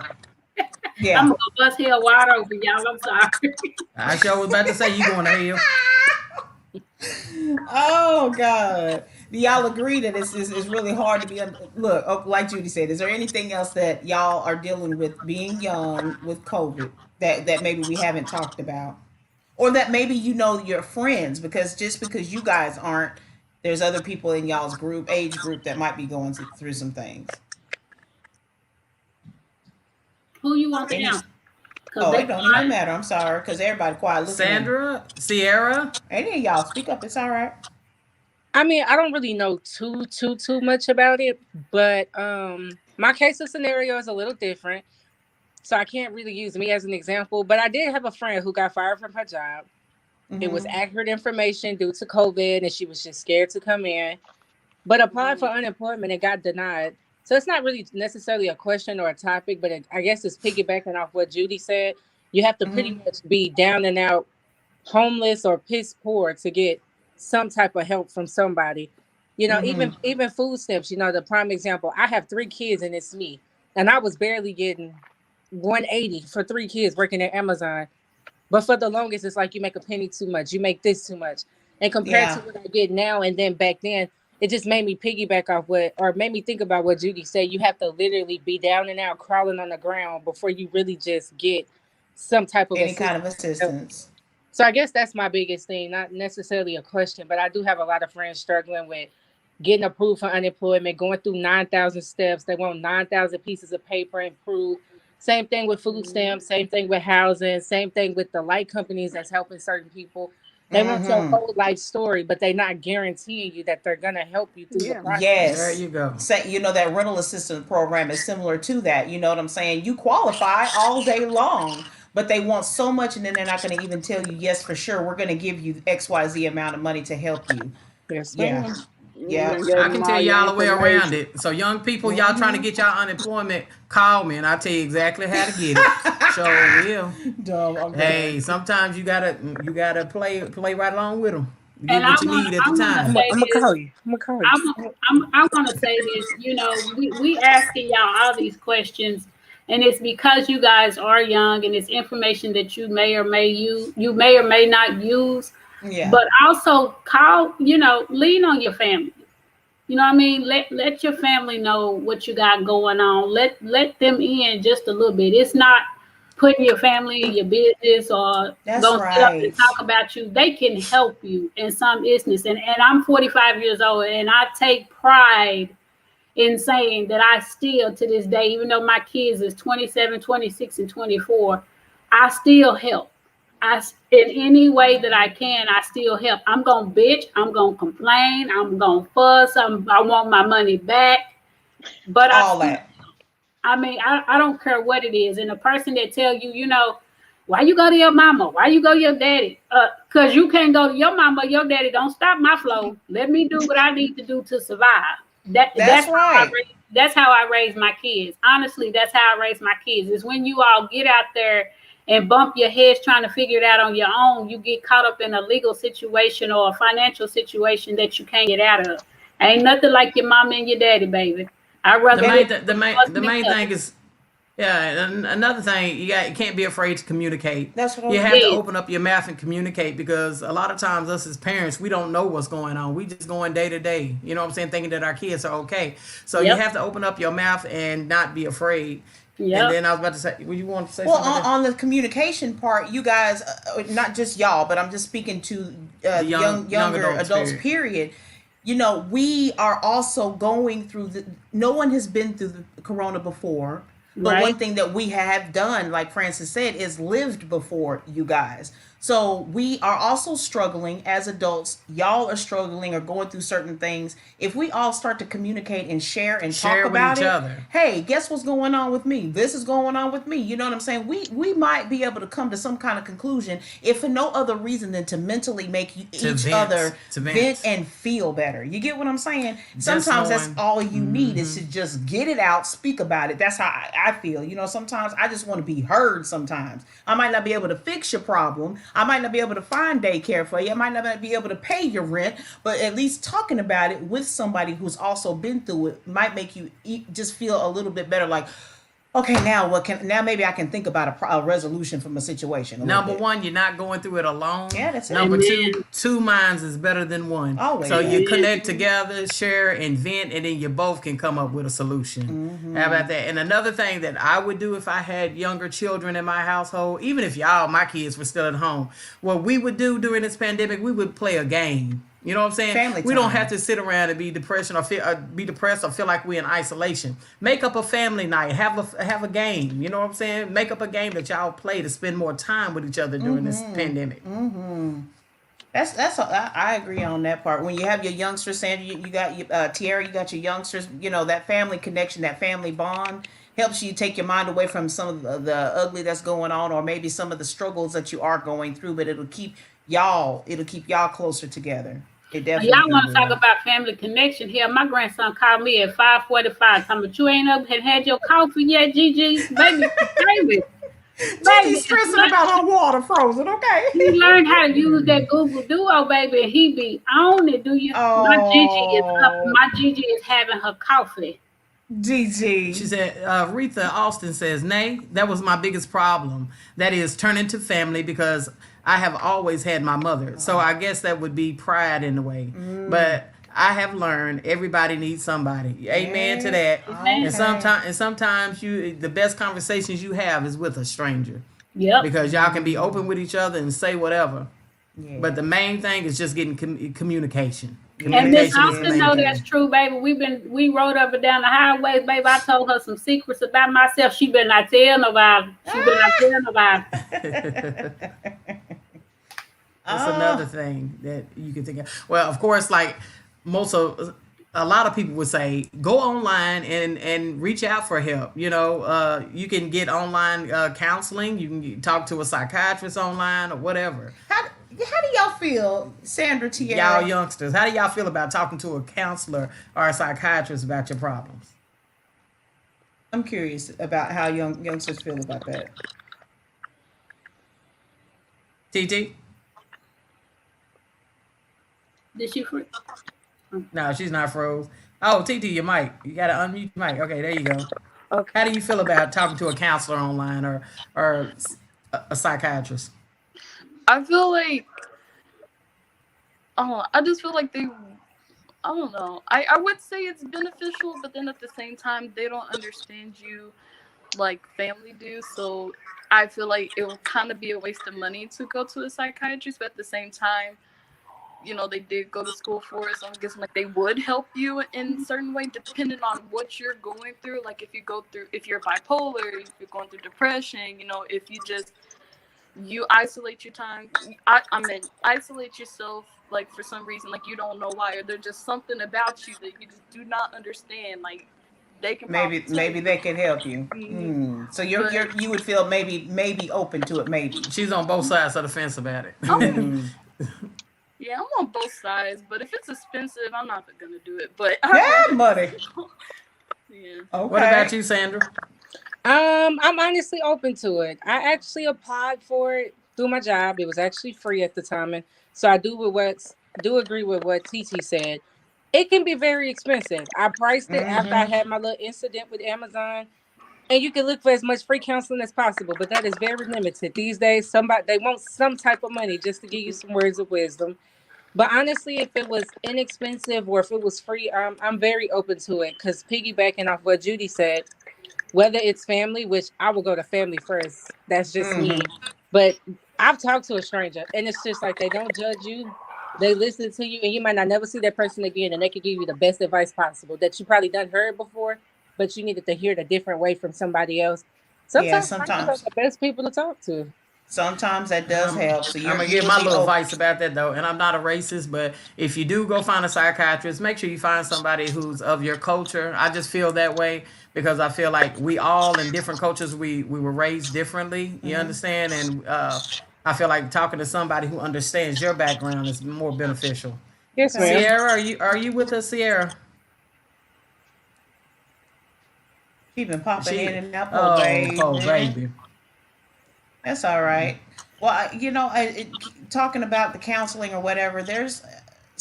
I'm Yeah. gonna bust hell wide open, y'all. I'm sorry. I sure was about to say you going to hell. Oh God. Do y'all agree that it's really hard to be look, like Judy said, is there anything else that y'all are dealing with being young with COVID that maybe we haven't talked about? Or that maybe your friends, because just because you guys aren't, there's other people in y'all's age group that might be going through some things. Who you want to Any answer? Cause Oh, they it don't even quiet. matter. I'm sorry, because everybody quiet looking at me. Sandra, Sierra. Any of y'all speak up, it's all right. I mean, I don't really know too much about it, but my case of scenario is a little different. So I can't really use me as an example, but I did have a friend who got fired from her job. It was Mm-hmm. accurate information due to COVID, and she was just scared to come in, but applied for unemployment and got denied. So it's not really necessarily a question or a topic, but I guess it's piggybacking off what Judy said. You have to pretty Mm-hmm. much be down and out, homeless or piss poor to get some type of help from somebody. You know, even food stamps, you know, the prime example. I have 3 kids and it's me. And I was barely getting 180 for 3 kids working at Amazon. But for the longest, it's like you make a penny too much, you make this too much. And compared to Yeah. what I get now and then back then, it just made me piggyback off what, or made me think about what Judy said. You have to literally be down and out, crawling on the ground before you really just get some type of Any kind of assistance. assistance. So I guess that's my biggest thing, not necessarily a question, but I do have a lot of friends struggling with getting approved for unemployment, going through 9,000 steps. They want 9,000 pieces of paper approved. Same thing with food stamps, same thing with housing, same thing with the light companies that's helping certain people. They want your Mm-hmm. whole life story, but they're not guaranteeing you that they're going to help you through the Yeah. process. There Yes. you go. Say, you know, that rental assistance program is similar to that. You know what I'm saying? You qualify all day long, but they want so much, and then they're not going to even tell you, yes, for sure, we're going to give you XYZ amount of money to help you. Yes, Yeah. ma'am. You Yeah. done gave I can them tell all your y'all a way around information. it. So young people, y'all trying to get y'all unemployment, call me and I'll tell you exactly how to get it. Sure will. Dumb. I'm Hey, done. sometimes you gotta play right along with them. And Get what you need at the I wanna time. say I'm gonna this. call you. I'm gonna call you. I want to say this. You know, we asking y'all all these questions, and it's because you guys are young, and it's information that you may or may not use. Yeah. But also call, you know, lean on your family. You know what I mean? Let your family know what you got going on. Let them in just a little bit. It's not putting your family in your business or That's gonna sit up and right. talk about you. They can help you in some instance. And I'm 45 years old and I take pride in saying that I still to this day, even though my kids is 27, 26, and 24, I still help. In any way that I can, I still help. I'm gonna bitch, I'm gonna complain, I'm gonna fuss, I want my money back, but I All still, that. I mean, I don't care what it is. And the person that tell you, you know, why you go to your mama? Why you go to your daddy? Cause you can't go to your mama, your daddy. Don't stop my flow. Let me do what I need to do to survive. That's right. That's how I raise my kids. Honestly, that's how I raise my kids. Is when you all get out there and bump your heads trying to figure it out on your own, you get caught up in a legal situation or a financial situation that you can't get out of. Ain't nothing like your mama and your daddy, baby. I'd The rather main live th- with the main my the husband and main cousin. thing is, yeah. And another thing, you can't be afraid to communicate. That's what I You was have to Yes. open up your mouth and communicate because a lot of times us as parents we don't know what's going on. We just going day to day. You know what I'm saying? Thinking that our kids are okay. So you Yep. have to open up your mouth and not be afraid. And Yep. then I was about to say, would you want to say Well, something about that? on the communication part, you guys, not just y'all, but I'm just speaking to The the young younger adults adults. period. Period. You know, we are also going through the. No one has been through the corona before, but one Right. thing that we have done, like Francis said, is lived before you guys. So we are also struggling as adults. Y'all are struggling or going through certain things. If we all start to communicate and share and talk Share with about each it, other. hey, guess what's going on with me? This is going on with me. You know what I'm saying? We might be able to come to some kind of conclusion, if for no other reason than to mentally make To each vent. other To vent vent. and feel better. You get what I'm saying? Just Sometimes that's knowing. all you need is to just get it out, speak about it. That's how I feel. You know, sometimes I just want to be heard. Sometimes I might not be able to fix your problem. I might not be able to find daycare for you. I might not be able to pay your rent, but at least talking about it with somebody who's also been through it might make you just feel a little bit better. Like, okay, now maybe I can think about a resolution from a situation a little Number bit. one, you're not going through it alone. Yeah, that's it. Number two, Amen. two minds is better than one. So Always. you Amen. connect together, share, and vent, and then you both can come up with a solution. How about that? And another thing that I would do if I had younger children in my household, even if my kids were still at home, what we would do during this pandemic, we would play a game. You know what I'm saying? Family We don't time. have to sit around and be depressed be depressed or feel like we're in isolation. Make up a family night. Have a game. You know what I'm saying? Make up a game that y'all play to spend more time with each other during this pandemic. I agree on that part. When you have your youngsters, Sandra, you got Tierra, you got your youngsters. You know, that family connection, that family bond helps you take your mind away from some of the ugly that's going on, or maybe some of the struggles that you are going through. But it'll keep y'all closer together. It Y'all definitely want to talk will. about family connection here? My grandson called me at 5:45. Talking about you ain't up had your coffee yet, Gigi? Baby, baby. Gigi's stressing about her water frozen, okay? he learned how to use that Google Duo, baby, and he be on it. Do you? My Gigi is up. Oh, My Gigi is having her coffee. She Gigi. said, Retha Austin says, Nay, that was my biggest problem. That is turning to family because I have always had my mother. So I guess that would be pride in a way. But I have learned everybody needs somebody. Amen to that. Amen. And sometimes the best conversations you have is with a stranger. Yep. Because y'all can be open with each other and say whatever. Yeah. But the main thing is just getting communication. And Miss Communication is the Austin main know thing. that's true, baby. We rode up and down the highways, baby. I told her some secrets about myself. She better not tell nobody. She better not tell nobody. That's another thing that you can think of. Well, of course, like a lot of people would say, go online and reach out for help. You can get online counseling. You can talk to a psychiatrist online or whatever. How do y'all feel, Sandra Tierra? Y'all youngsters, how do y'all feel about talking to a counselor or a psychiatrist about your problems? I'm curious about how youngsters feel about that. TT? Did she free? No, she's not froze. Oh, TT, your mic. You got to unmute your mic. Okay, there you go. Okay. How do you feel about talking to a counselor online or a psychiatrist? I feel like, oh, I just feel like I don't know. I would say it's beneficial, but then at the same time, they don't understand you like family do. So I feel like it will kind of be a waste of money to go to a psychiatrist, but at the same time, they did go to school for it. So I'm guessing like they would help you in a certain way, depending on what you're going through. Like if you're bipolar, if you're going through depression, if you isolate your time. I mean, isolate yourself, like, for some reason, like, you don't know why, or there's just something about you that you just do not understand. Like, they can Maybe they can help you. So you would feel maybe open to it, maybe. She's on both sides of the fence about it. Yeah, I'm on both sides, but if it's expensive, I'm not gonna do it. But Yeah, money. yeah. Okay. What about you, Sandra? I'm honestly open to it. I actually applied for it through my job. It was actually free at the time, and so I do agree with what TT said. It can be very expensive. I priced it after I had my little incident with Amazon, and you can look for as much free counseling as possible, but that is very limited these days. They want some type of money just to give you some words of wisdom. But honestly, if it was inexpensive or if it was free, I'm very open to it. Because piggybacking off what Judy said, whether it's family, which I will go to family first, that's just me. But I've talked to a stranger, and it's just like they don't judge you. They listen to you, and you might not never see that person again, and they can give you the best advice possible that you probably done heard before, but you needed to hear it a different way from somebody else. Sometimes strangers are the best people to talk to. Sometimes that does help. So I'm gonna give my little advice about that though, and I'm not a racist, but if you do go find a psychiatrist, make sure you find somebody who's of your culture. I just feel that way because I feel like we all in different cultures, we were raised differently. You understand, and I feel like talking to somebody who understands your background is more beneficial. Yes, ma'am. Sierra, are you with us, Sierra? She's been popping in and out. Oh, baby. That's all right. Well, talking about the counseling or whatever, there's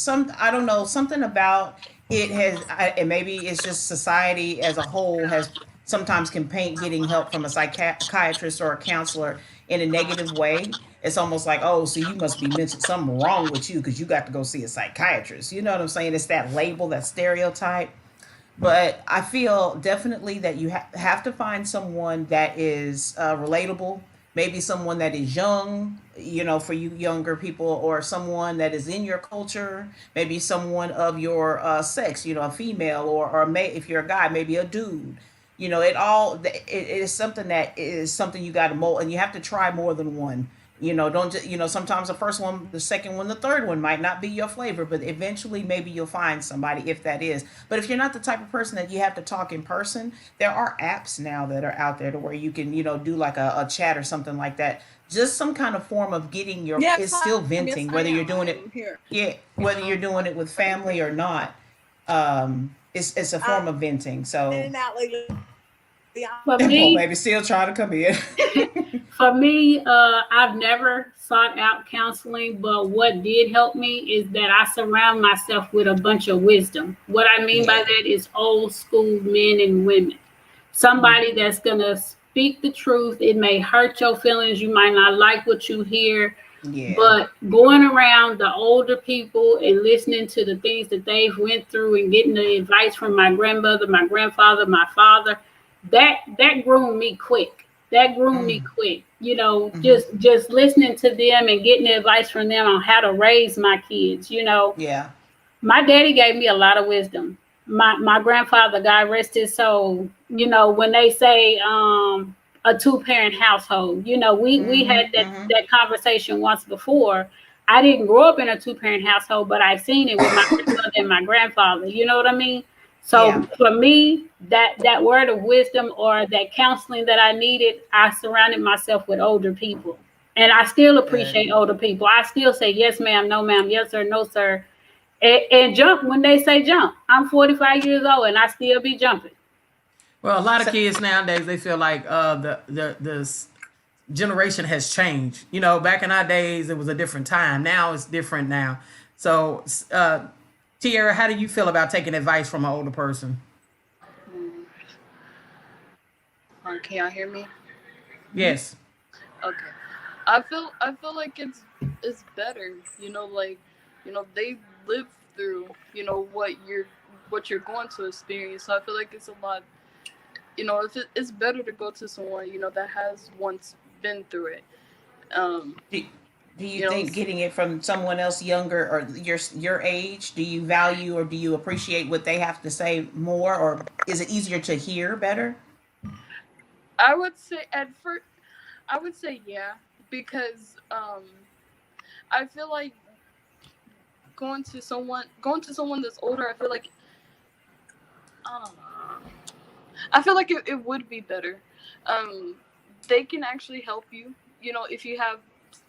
I don't know, something about it and maybe it's just society as a whole has sometimes can paint getting help from a psychiatrist or a counselor in a negative way. It's almost like, oh, so you must be something wrong with you because you got to go see a psychiatrist. You know what I'm saying? It's that label, that stereotype. But I feel definitely that you have to find someone that is relatable, maybe someone that is young, for you younger people, or someone that is in your culture, maybe someone of your sex, a female or if you're a guy, maybe a dude. It is something that is something you got to mold, and you have to try more than one. Don't just, sometimes the first one, the second one, the third one might not be your flavor, but eventually maybe you'll find somebody if that is. But if you're not the type of person that you have to talk in person, there are apps now that are out there to where you can, do like a chat or something like that. Just some kind of form of getting it's still venting, whether you're doing it, whether you're doing it with family or not. It's a form of venting. So, For me, baby, still trying to come in. For me, I've never sought out counseling, but what did help me is that I surround myself with a bunch of wisdom. What I mean by Yeah. that is old school men and women. Somebody that's going to speak the truth. It may hurt your feelings. You might not like what you hear, Yeah. but going around the older people and listening to the things that they've went through and getting the advice from my grandmother, my grandfather, my father, that groomed me quick. That groomed me quick. You know, Mm-hmm. just listening to them and getting the advice from them on how to raise my kids. You know, Yeah. my daddy gave me a lot of wisdom. My grandfather, God rest his soul, you know, when they say a two-parent household, you know, we Mm-hmm. had Mm-hmm. that conversation once before. I didn't grow up in a two-parent household, but I've seen it with my grandmother and my grandfather. You know what I mean? Yeah. So for me, that word of wisdom or that counseling that I needed, I surrounded myself with older people. And I still Good. appreciate older people. I still say yes, ma'am, no, ma'am, yes, sir, no, sir, and jump when they say jump. I'm 45 years old and I still be jumping. Well, a lot of So, kids nowadays they feel like the generation has changed. You know, back in our days it was a different time. Now it's different now. So, Tiara, how do you feel about taking advice from an older person? Hmm. Can y'all hear me? Yes. Okay. I feel like it's better. They live through what you're going to experience. So I feel like it's a lot. It's better to go to someone that has once been through it. Um, do, do you you know, think getting it from someone else younger or your age, do you value or do you appreciate what they have to say more, or is it easier to hear better? I would say at first I would say yeah, because I feel like going to someone that's older. I don't know. I feel like it would be better. Um, they can actually help you.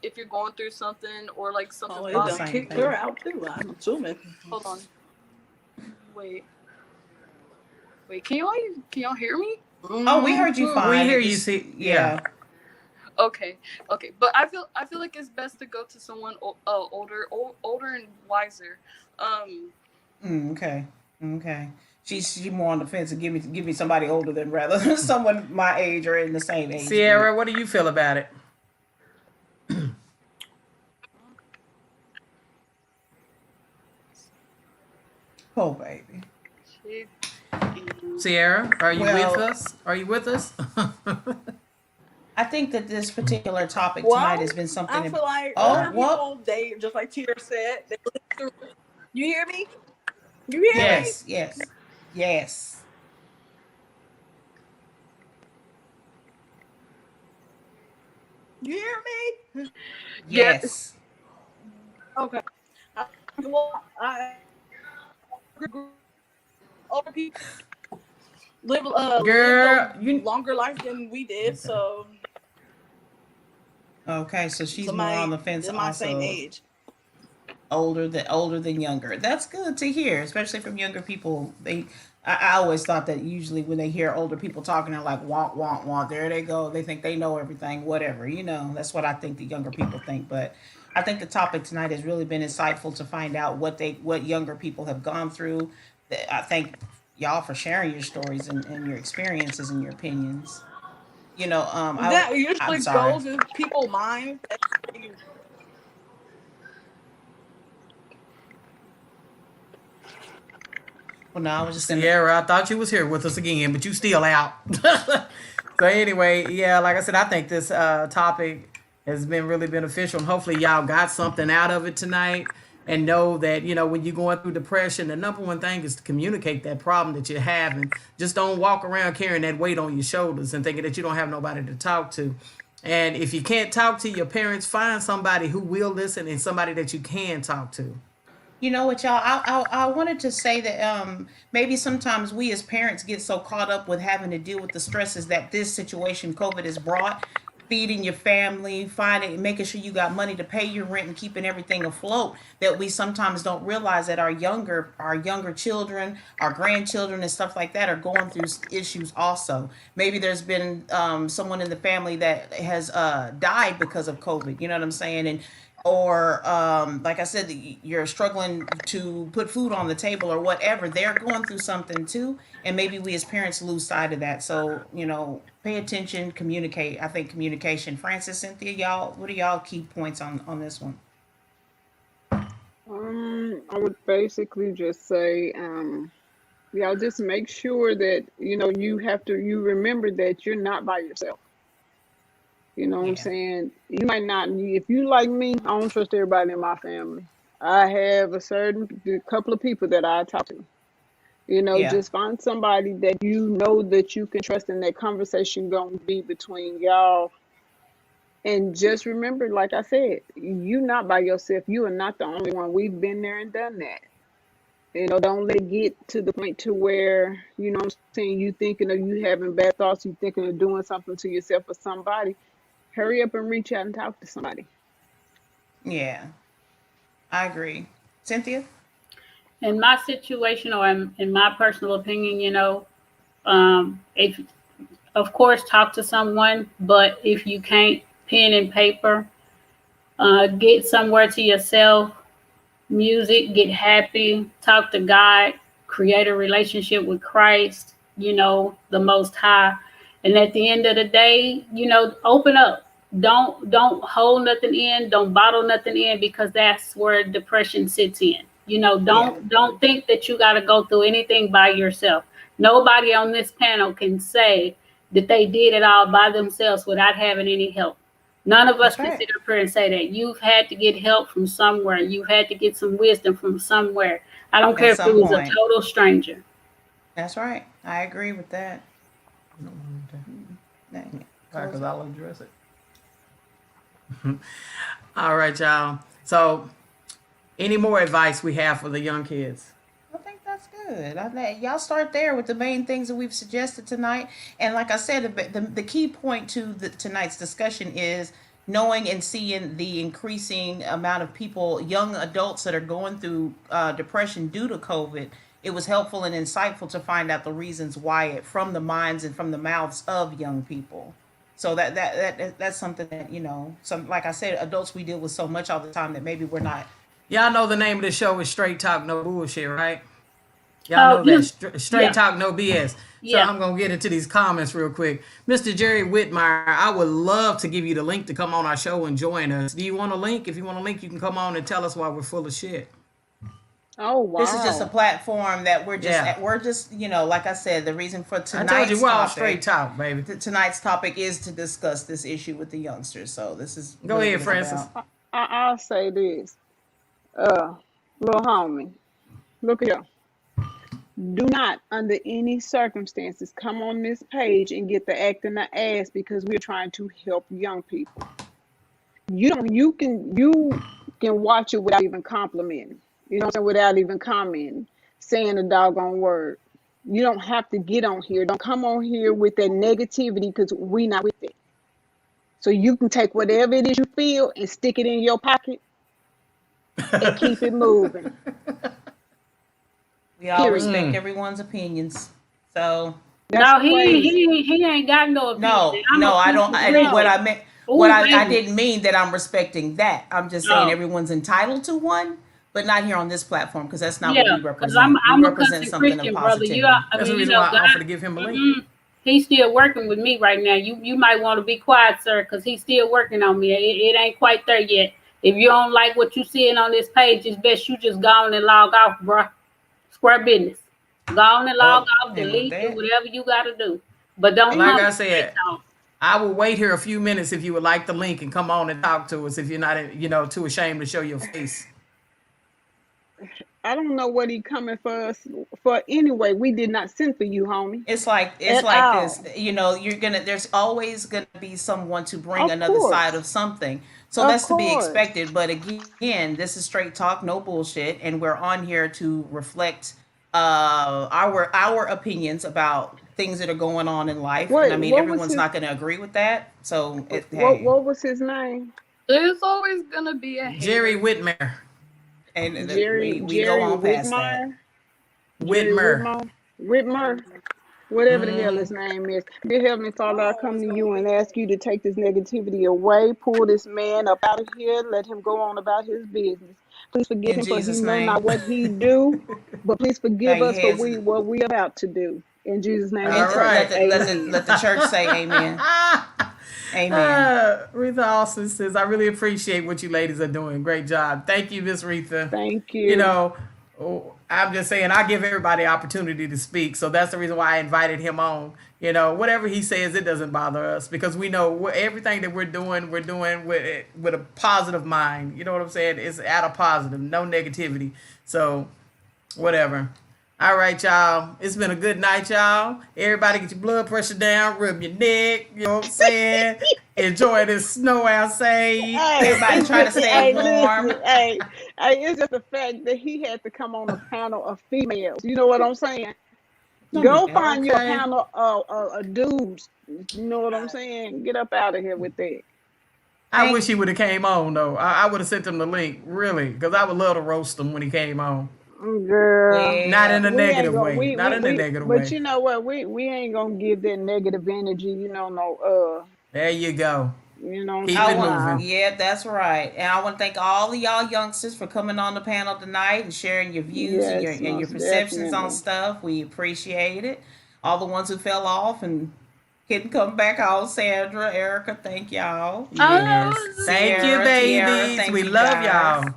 If you're going through something or like Oh, something's it The done bothering same you. kicked her thing. out too, I'm assuming. Hold on. Wait. Wait. Can y'all hear me? Oh, we heard you We fine. hear It you. just, See, yeah. yeah. Okay. Okay. But I feel like it's best to go to someone older and wiser. Um. Okay. Okay. She's more on the fence and give me somebody older than rather than someone my age or in the same age group. Sierra, what do you feel about it? Oh baby. Shit. Sierra, are you with Well, us? Are you with us? I think that this particular topic tonight Well, has been I something. feel like Oh older well, people, they just like Tier said, they live through it. You hear me? You hear Yeah. me? yes, yes, yes, You hear me? Yes. yes. Okay. I, well, older people lived a Girl, you longer life than we did, okay. so Okay, so she's more on somebody the fence in my same also. age. Older than younger. That's good to hear, especially from younger people. I always thought that usually when they hear older people talking, they're like want. There they go. They think they know everything. Whatever, you know. That's what I think the younger people think. But I think the topic tonight has really been insightful to find out what younger people have gone through. I thank y'all for sharing your stories and your experiences and your opinions. You know, That I'm usually sorry. goes in people's minds. Well, no, I was just gonna. Sierra, I thought you was here with us again, but you still out. So anyway, yeah, like I said, I think this topic has been really beneficial, and hopefully y'all got something out of it tonight. And know that when you're going through depression, the number one thing is to communicate that problem that you're having. Just don't walk around carrying that weight on your shoulders and thinking that you don't have nobody to talk to. And if you can't talk to your parents, find somebody who will listen and somebody that you can talk to. You know what, y'all? I wanted to say that maybe sometimes we as parents get so caught up with having to deal with the stresses that this situation, COVID, has brought. feeding your family, finding, making sure you got money to pay your rent and keeping everything afloat, that we sometimes don't realize that our younger children, our grandchildren and stuff like that are going through issues also. Maybe there's been someone in the family that has died because of COVID, you know what I'm saying? And or like I said, you're struggling to put food on the table or whatever. They're going through something too, and maybe we as parents lose sight of that. So pay attention, communicate. I think communication. Francis, Cynthia, y'all, what are y'all key points on this one? I would basically just say, y'all just make sure that you remember that you're not by yourself. You know what I'm Yeah, saying? You might not need, if you like me, I don't trust everybody in my family. I have a certain couple of people that I talk to. yeah, Just find somebody that you know that you can trust, and that conversation gonna be between y'all. And just remember, like I said, you not by yourself. You are not the only one. We've been there and done that. Don't let it get to the point to where, what I'm saying, you thinking of you having bad thoughts, you thinking of doing something to yourself or somebody. Hurry up and reach out and talk to somebody. yeah. I agree. Cynthia. In my situation, or in my personal opinion, if of course talk to someone, but if you can't, pen and paper, get somewhere to yourself, music, get happy, talk to God, create a relationship with Christ, the Most High. And at the end of the day, open up. Don't hold nothing in, don't bottle nothing in, because that's where depression sits in. Yeah, Don't think that you got to go through anything by yourself. Nobody on this panel can say that they did it all by themselves without having any help. None of us that's can right. sit up here and say that. You've had to get help from somewhere. You've had to get some wisdom from somewhere. I don't At care if it some was a point. total stranger. That's right. I agree with that. No, Dang it. because Close it. I'll address it. All right, y'all. So, any more advice we have for the young kids? I think that's good. Y'all start there with the main things that we've suggested tonight. And like I said, the key point to tonight's discussion is knowing and seeing the increasing amount of people, young adults that are going through depression due to COVID. It was helpful and insightful to find out the reasons why it from the minds and from the mouths of young people. So that's something that some, like I said, adults, we deal with so much all the time that maybe we're not. Y'all know the name of the show is Straight Talk, No Bullshit, right? Y'all Oh, know that. Straight yeah, Talk, No BS. So yeah. I'm going to get into these comments real quick. Mr. Jerry Whitmire, I would love to give you the link to come on our show and join us. Do you want a link? If you want a link, you can come on and tell us why we're full of shit. Oh, This is just a wow. platform that Yeah. we're just like I said, the reason for I told you tonight's we're on Straight topic Talk, baby. tonight's topic is to discuss this issue with the youngsters. So this is Go really ahead, what it's Francis. about. I'll say this. Uh, Little homie, look at you. Do not, under any circumstances, come on this page and get the act in the ass, because we're trying to help young people. You don't. You can watch it without even complimenting. You know what I'm saying? Without even commenting, saying a doggone word. You don't have to get on here. Don't come on here with that negativity, because we not with it. So you can take whatever it is you feel and stick it in your pocket and keep it moving. We all Period. respect everyone's opinions. So That's No, crazy. he ain't got no opinion. no, I'm no, a I piece don't. of What gritty. No. I meant, what Oh, I baby. didn't mean that I'm respecting that. I'm just saying Oh, everyone's entitled to one, but not here on this platform because that's not what yeah. we Because I'm represent. We I'm a represent cousin something of Christian brother. positivity. I That's the mean, reason why I offer God. to give him a link. He's still working with me right now. You might want to be quiet, sir, because he's still working on me. It ain't quite there yet. If you don't like what you seeing on this page, it's best you just go on and log off, bruh. Square business. Go on and log Well, off, And with delete, do that, whatever you got to do. But don't like come And I to straight said, talk. I will wait here a few minutes if you would like the link and come on and talk to us if you're not, too ashamed to show your face. I don't know what he coming for us for anyway. We did not send for you, homie, it's at like this. all. You're gonna. There's always gonna be someone to bring Of another side of course. something. So Of that's to be course. expected. But again, this is straight talk, no bullshit, and we're on here to reflect our opinions about things that are going on in life. And I Wait, mean, what was everyone's his not going to agree with that. So, hey, what was his name? There's always gonna be a Jerry hater. Whitmer. and we go Jerry on past that. Whitmire. Jerry Whitmer. Whitmore. Whitmer. Whatever the hell his name is. Dear Heavenly Father, I come to you and ask you to take this negativity away. Pull this man up out of here. Let him go on about his business. Please forgive In him for he Jesus' know not name. what he do, but please Bow forgive your us for heads. what we about to do. In Jesus' name we All And pray. right. Amen. let the church say amen. Amen. Retha Austin says, I really appreciate what you ladies are doing. Great job. Thank you, Miss Retha. Thank You you. know, I'm just saying, I give everybody opportunity to speak. So that's the reason why I invited him on. You know, whatever he says, it doesn't bother us because we know everything that we're doing with a positive mind. You know what I'm saying? It's out of positive, no negativity. So, whatever. All right, y'all. It's been a good night, y'all. Everybody get your blood pressure down, rub your neck. You know what I'm saying? Enjoy this snow outside. Hey, Everybody it's try to just stay hey, listen, warm. it's just the fact that he had to come on a panel of females. You know what I'm saying? Don't do Go that. find you a Okay. panel of dudes. You know what I'm saying? Get up out of here with that. I Thank wish he would have came on though. I would have sent him the link, really, because I would love to roast him when he came on. Girl, Not in well. a we ain't negative gonna way. Not in a negative but way. you know what? We ain't gonna give that negative energy, no There you go. Keep I it want, time. moving. yeah, that's right. And I want to thank all of y'all youngsters for coming on the panel tonight and sharing your views and Yes, your most perceptions on definitely. stuff. We appreciate it. All the ones who fell off and couldn't come back on, Sandra, Erica, thank y'all. Yes. Thank you, Tiara, babies. thank We you love guys. y'all.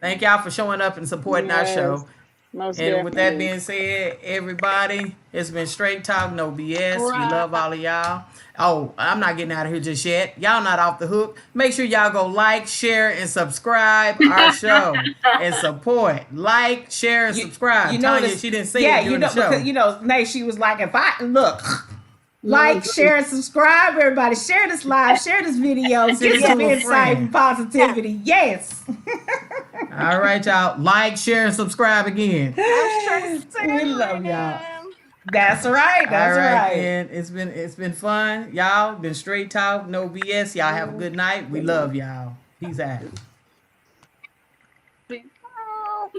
Thank y'all for showing up and supporting our Yes, show. most And with that definitely. being said, everybody, it's been straight talk, no BS. We Right. love all of y'all. Oh, I'm not getting out of here just yet. Y'all not off the hook. Make sure y'all go like, share, and subscribe our show and support. Like, share, and You subscribe. Tanya, notice, she didn't say yeah, it during the because show. Nay, she was like, if I look, like, Moses. share, and subscribe, everybody, share this live, share this video, Send get it to some a insight friend. and positivity. Yes. All right, y'all. Like, share, and subscribe again. We love y'all. That's right. All That's right, right. then. It's been fun. Y'all been straight talk, no BS. Y'all have a good night. We Good night. love y'all. Peace out.